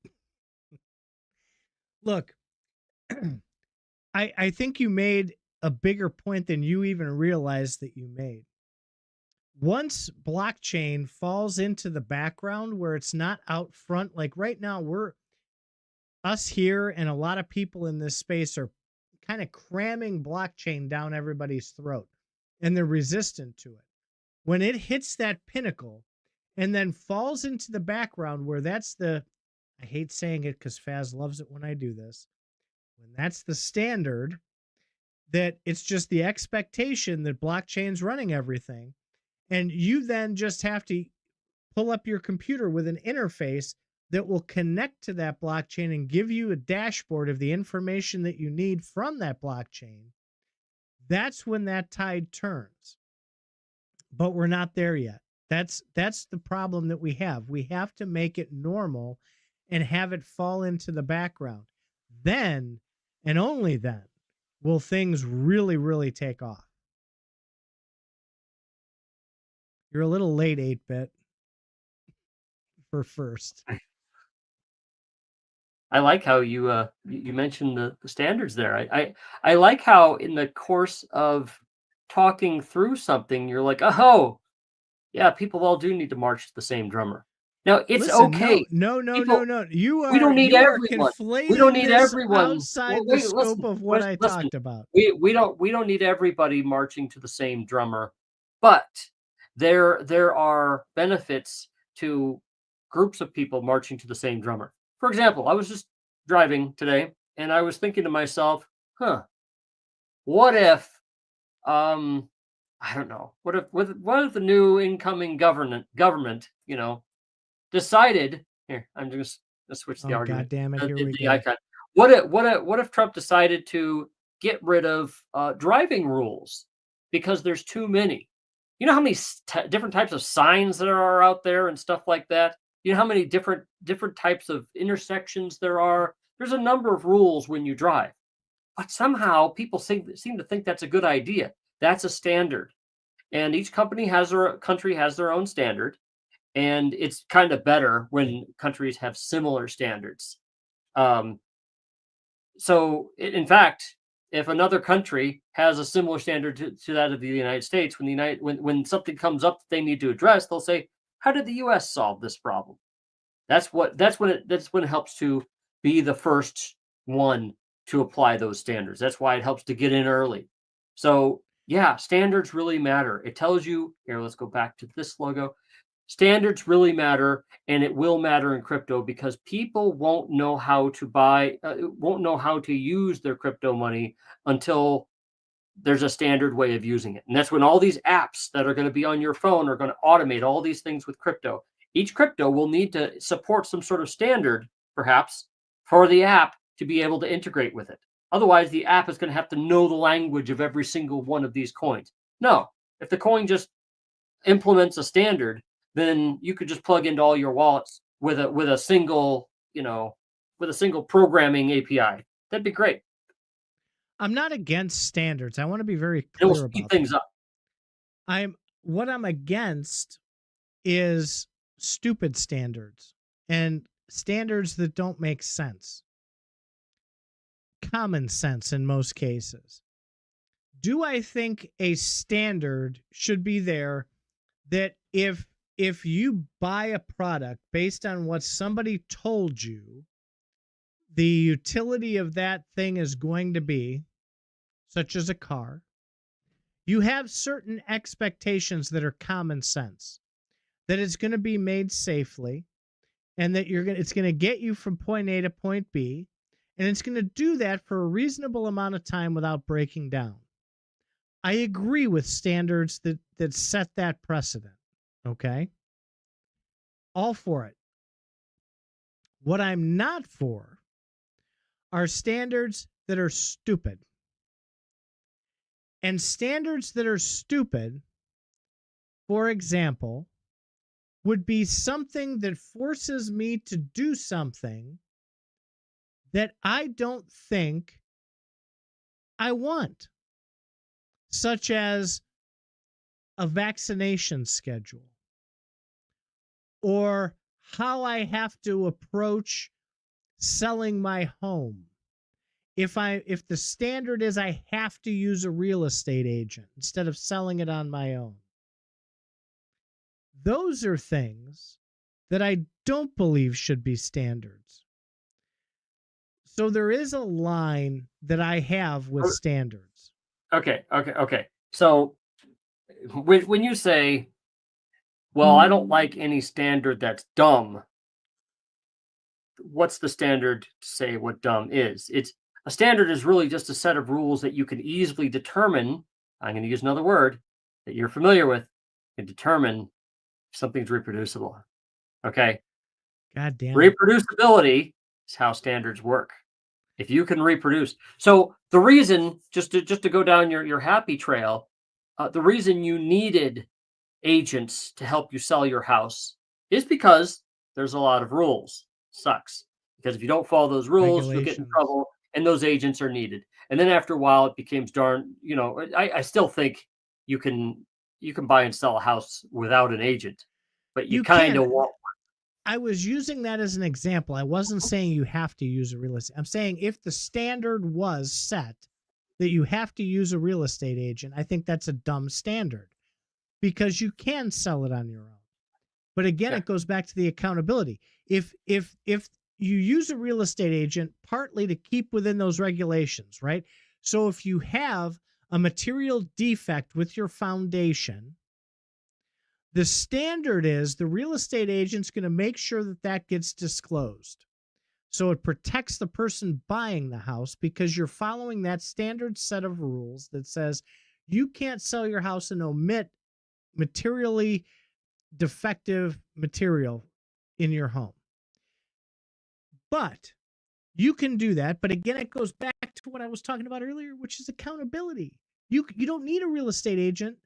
Look, I think you made a bigger point than you even realized that you made. Once blockchain falls into the background where it's not out front, like right now, us here and a lot of people in this space are kind of cramming blockchain down everybody's throat, and they're resistant to it. When it hits that pinnacle and then falls into the background where that's I hate saying it because Faz loves it when I do this, when that's the standard, that it's just the expectation that blockchain's running everything. And you then just have to pull up your computer with an interface that will connect to that blockchain and give you a dashboard of the information that you need from that blockchain. That's when that tide turns. But we're not there yet. That's the problem that we have. We have to make it normal and have it fall into the background. Then, and only then, will things really, really take off. You're a little late, 8-bit, for first. I like how you mentioned the standards there. I like how in the course of talking through something, you're like, oh, yeah, people all do need to march to the same drummer. Now it's okay. No. You we don't need everyone. Conflating We don't need this everyone outside the scope of what I talked about. We don't need everybody marching to the same drummer, but there are benefits to groups of people marching to the same drummer. For example, I was just driving today and I was thinking to myself, what if I don't know, what if the new incoming government, decided here, I'm just gonna switch the argument. God damn it, here we the go. icon. What if Trump decided to get rid of driving rules because there's too many? You know how many different types of signs there are out there and stuff like that? You know how many different types of intersections there are? There's a number of rules when you drive. But somehow people seem to think that's a good idea. That's a standard. And each country has their own standard. And it's kind of better when countries have similar standards. So in fact, if another country has a similar standard to that of the United States, when something comes up that they need to address, they'll say, how did the US solve this problem? That's when it helps to be the first one to apply those standards. That's why it helps to get in early. So yeah, standards really matter. It tells you, here, let's go back to this logo. Standards really matter, and it will matter in crypto because people won't know how to use their crypto money until there's a standard way of using it. And that's when all these apps that are going to be on your phone are going to automate all these things with crypto. Each crypto will need to support some sort of standard, perhaps, for the app to be able to integrate with it. Otherwise, the app is going to have to know the language of every single one of these coins. No, if the coin just implements a standard, then you could just plug into all your wallets with a single programming API. That'd be great. I'm not against standards. I want to be very It clear will about speed things up. What I'm against is stupid standards and standards that don't make sense. Common sense in most cases. Do I think a standard should be there that if you buy a product based on what somebody told you the utility of that thing is going to be, such as a car, you have certain expectations that are common sense, that it's going to be made safely, and that it's going to get you from point A to point B, and it's going to do that for a reasonable amount of time without breaking down. I agree with standards that set that precedent. Okay? All for it. What I'm not for are standards that are stupid. And standards that are stupid, for example, would be something that forces me to do something that I don't think I want, such as a vaccination schedule or how I have to approach selling my home. If the standard is I have to use a real estate agent instead of selling it on my own. Those are things that I don't believe should be standards. So there is a line that I have with standards. Okay. So when you say, well, I don't like any standard that's dumb, what's the standard to say what dumb is? It's A standard is really just a set of rules that you can easily determine. I'm going to use another word that you're familiar with, and determine if something's reproducible. Okay. God damn it. Reproducibility is how standards work. If you can reproduce. So the reason, just to go down your happy trail, the reason you needed agents to help you sell your house is because there's a lot of rules. Sucks. Because if you don't follow those rules, you'll get in Regulations. trouble, and those agents are needed. And then after a while, it becomes I still think you can buy and sell a house without an agent, but you kind can. of want. I was using that as an example. I wasn't saying you have to use a real estate. I'm saying if the standard was set that you have to use a real estate agent, I think that's a dumb standard because you can sell it on your own. But again, Yeah. it goes back to the accountability. If you use a real estate agent partly to keep within those regulations, right? So if you have a material defect with your foundation, the standard is the real estate agent's going to make sure that that gets disclosed. So it protects the person buying the house because you're following that standard set of rules that says you can't sell your house and omit materially defective material in your home. But you can do that. But again, it goes back to what I was talking about earlier, which is accountability. You don't need a real estate agent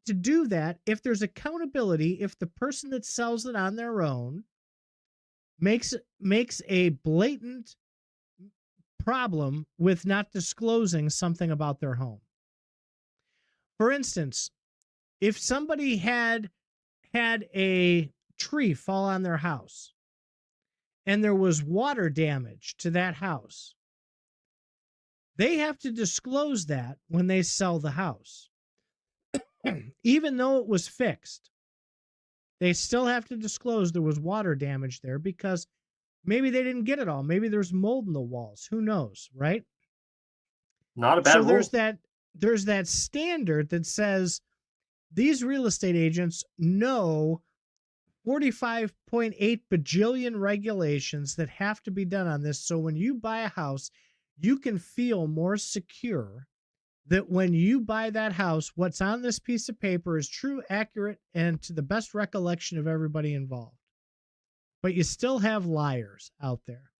to do that if there's accountability. If the person that sells it on their own makes a blatant problem with not disclosing something about their home. For instance, if somebody had a tree fall on their house and there was water damage to that house, they have to disclose that when they sell the house. Even though it was fixed, they still have to disclose there was water damage there because maybe they didn't get it all. Maybe there's mold in the walls. Who knows, right? Not a bad So rule. there's that standard that says these real estate agents know 45.8 bajillion regulations that have to be done on this. So when you buy a house, you can feel more secure that when you buy that house, what's on this piece of paper is true, accurate, and to the best recollection of everybody involved. But you still have liars out there.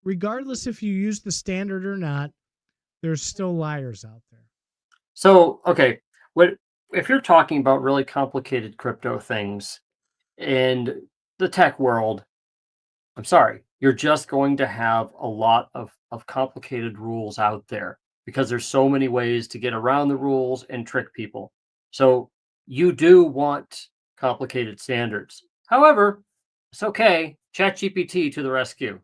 Regardless if you use the standard or not, there's still liars out there. So, okay, if you're talking about really complicated crypto things in the tech world, I'm sorry, you're just going to have a lot of complicated rules out there because there's so many ways to get around the rules and trick people. So you do want complicated standards. However, it's okay. ChatGPT to the rescue.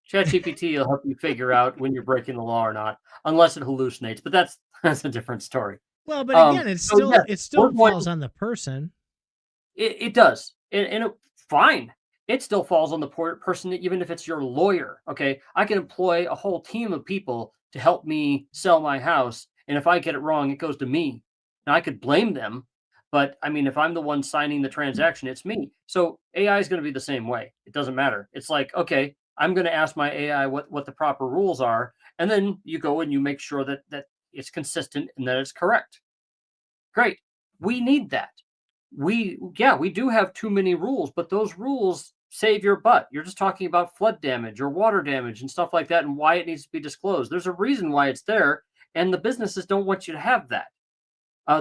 ChatGPT will help you figure out when you're breaking the law or not, unless it hallucinates. But that's a different story. Well, but again, it still we're going- falls on the person. It does, and fine. It still falls on the person, even if it's your lawyer. Okay, I can employ a whole team of people to help me sell my house, and if I get it wrong, it goes to me. Now I could blame them, but I mean, if I'm the one signing the transaction, it's me. So AI is going to be the same way. It doesn't matter. It's like, okay, I'm going to ask my AI what the proper rules are, and then you go and you make sure that it's consistent and that it's correct. Great. We need that. We do have too many rules, but those rules save your butt. You're just talking about flood damage or water damage and stuff like that and why it needs to be disclosed. There's a reason why it's there, and the businesses don't want you to have that.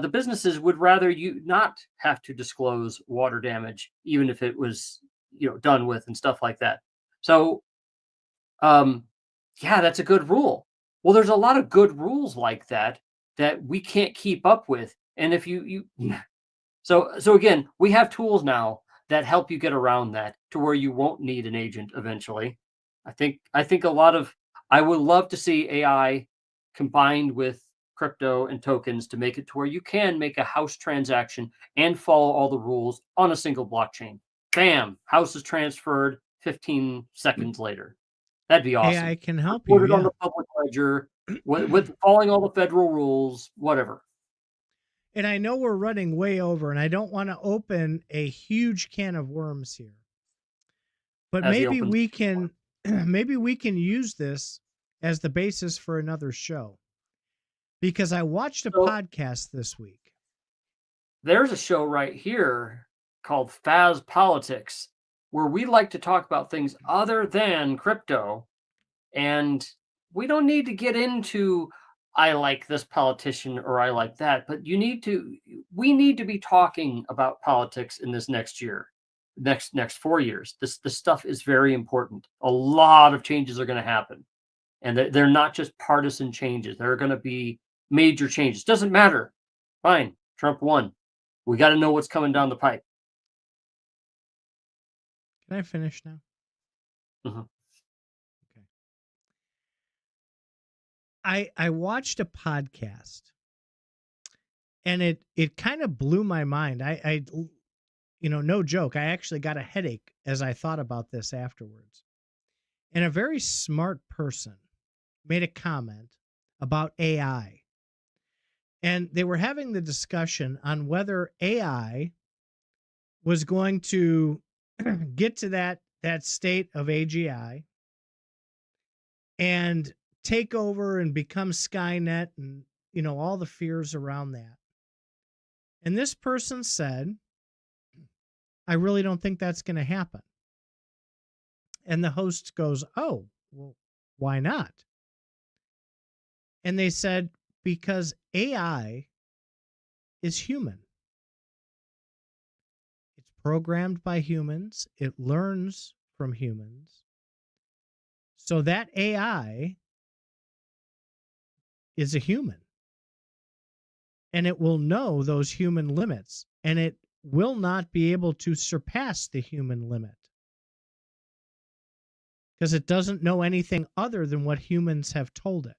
The businesses would rather you not have to disclose water damage, even if it was done with and stuff like that. So, that's a good rule. Well, there's a lot of good rules like that we can't keep up with, and if you so again, we have tools now that help you get around that to where you won't need an agent eventually. I think I would love to see AI combined with crypto and tokens to make it to where you can make a house transaction and follow all the rules on a single blockchain. Bam, house is transferred 15 seconds later. That'd be awesome. AI can help Put you. it on the public ledger with following all the federal rules, whatever. And I know we're running way over, and I don't want to open a huge can of worms here. But maybe we can maybe we can use this as the basis for another show, because I watched a So podcast this week. there's a show right here called Faz Politics where we like to talk about things other than crypto. And we don't need to get into I like this politician or I like that, but we need to be talking about politics in this next year, next 4 years. This stuff is very important. A lot of changes are going to happen. And they're not just partisan changes. There are going to be major changes. Doesn't matter. Fine. Trump won. We got to know what's coming down the pipe. Can I finish now? Mhm. Okay. I watched a podcast, and it kind of blew my mind. I no joke, I actually got a headache as I thought about this afterwards. And a very smart person made a comment about AI. And they were having the discussion on whether AI was going to get to that state of AGI and take over and become Skynet, and all the fears around that. And this person said, I really don't think that's going to happen. And the host goes, oh, well, why not? And they said, because AI is human. It's programmed by humans. It learns from humans. So that AI is a human. And it will know those human limits. And it will not be able to surpass the human limit, because it doesn't know anything other than what humans have told it.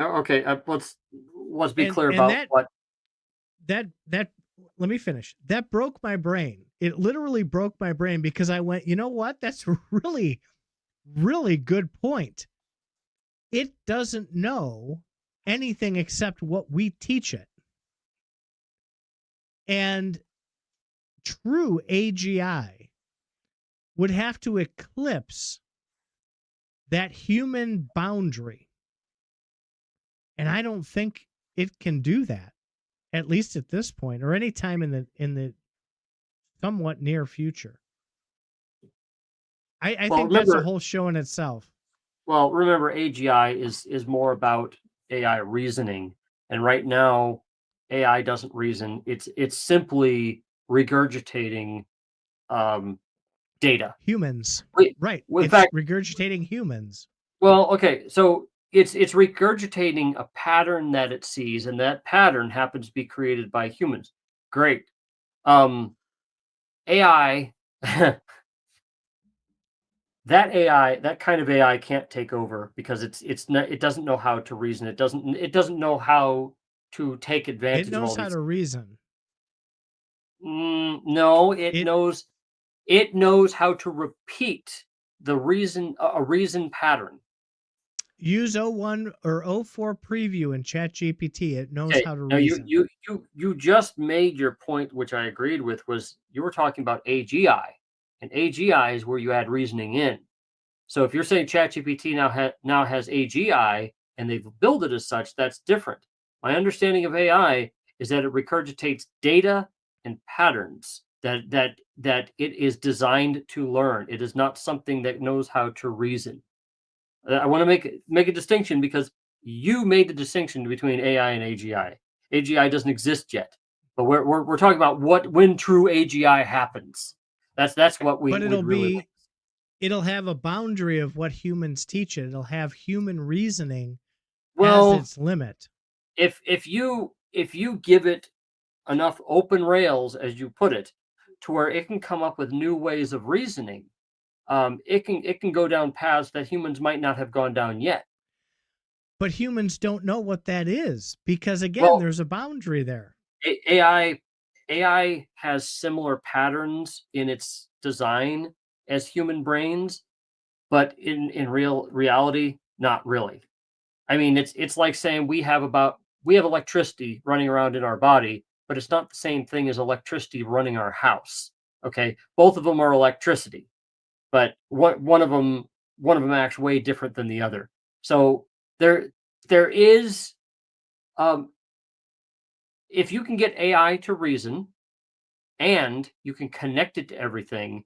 Okay, let's be clear about what that let me finish. That broke my brain. It literally broke my brain, because I went, you know what? That's a really, really good point. It doesn't know anything except what we teach it. And true AGI would have to eclipse that human boundary. And I don't think it can do that, at least at this point, or any time in the somewhat near future. I think that's a whole show in itself. Well, remember, AGI is more about AI reasoning, and right now, AI doesn't reason. It's simply regurgitating data. Humans, right? In It's fact, regurgitating humans. Well, okay, so it's regurgitating a pattern that it sees, and that pattern happens to be created by humans. Great. AI, that kind of AI can't take over, because it doesn't know how to reason. It doesn't know how to take advantage It of all knows how these. to reason. No, it knows how to repeat a reason pattern. Use 01 or 04 preview in ChatGPT. It knows Okay, how to now reason. you just made your point, which I agreed with, was you were talking about AGI, and AGI is where you add reasoning in. So if you're saying ChatGPT now has AGI and they've built it as such, that's different. My understanding of AI is that it regurgitates data and patterns that it is designed to learn. It is not something that knows how to reason. I want to make a distinction, because you made the distinction between AI and AGI. AGI doesn't exist yet, but we're talking about when true AGI happens. That's what we. But it'll like. have a boundary of what humans teach it. It'll have human reasoning Well, as its limit. if you give it enough open rails, as you put it, to where it can come up with new ways of reasoning, it can go down paths that humans might not have gone down yet. But humans don't know what that is, because again, there's a boundary there. AI has similar patterns in its design as human brains, but in reality, not really. I mean, it's like saying we have electricity running around in our body, but it's not the same thing as electricity running our house. Okay, both of them are electricity, but one of them one of them acts way different than the other. So there is, if you can get AI to reason and you can connect it to everything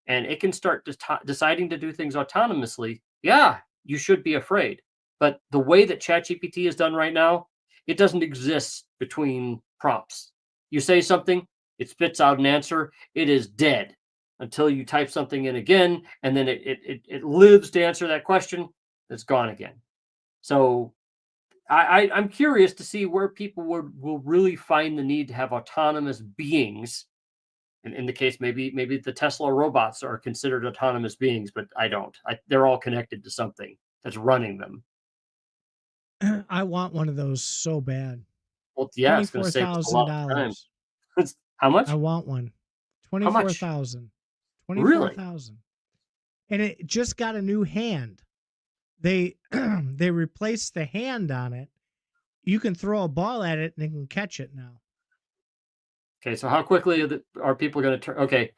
and it can start deciding to do things autonomously, yeah, you should be afraid. But the way that ChatGPT is done right now, it doesn't exist between prompts. You say something, it spits out an answer, it is dead until you type something in again, and then it lives to answer that question, it's gone again. So I'm curious to see where people will really find the need to have autonomous beings. In the case, maybe the Tesla robots are considered autonomous beings, but I don't. They're all connected to something that's running them. I want one of those so bad. Well, yeah, it's going to save us a lot of time. $24,000. How much? I want one. How much? 24,000. Really? 24,000. And it just got a new hand. They they replaced the hand on it. You can throw a ball at it and it can catch it now. Okay, so how quickly are people going to turn? Okay,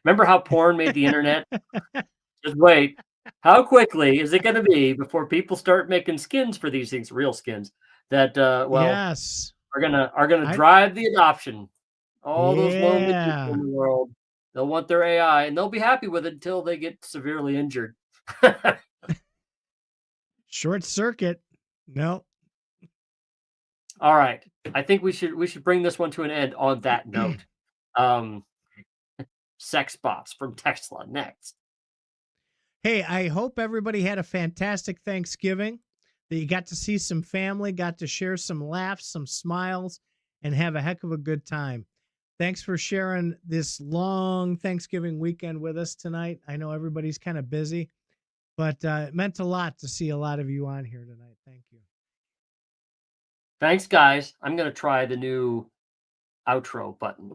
remember how porn made the internet? Just wait. How quickly is it going to be before people start making skins for these things, real skins, that Yes, are gonna drive the adoption? All those lonely people in the world, they'll want their AI, and they'll be happy with it until they get severely injured. Short circuit. No. All right. I think we should bring this one to an end on that note. Sex bots from Tesla next. Hey, I hope everybody had a fantastic Thanksgiving, that you got to see some family, got to share some laughs, some smiles, and have a heck of a good time. Thanks for sharing this long Thanksgiving weekend with us tonight. I know everybody's kind of busy, but it meant a lot to see a lot of you on here tonight. Thank you. Thanks, guys. I'm going to try the new outro button.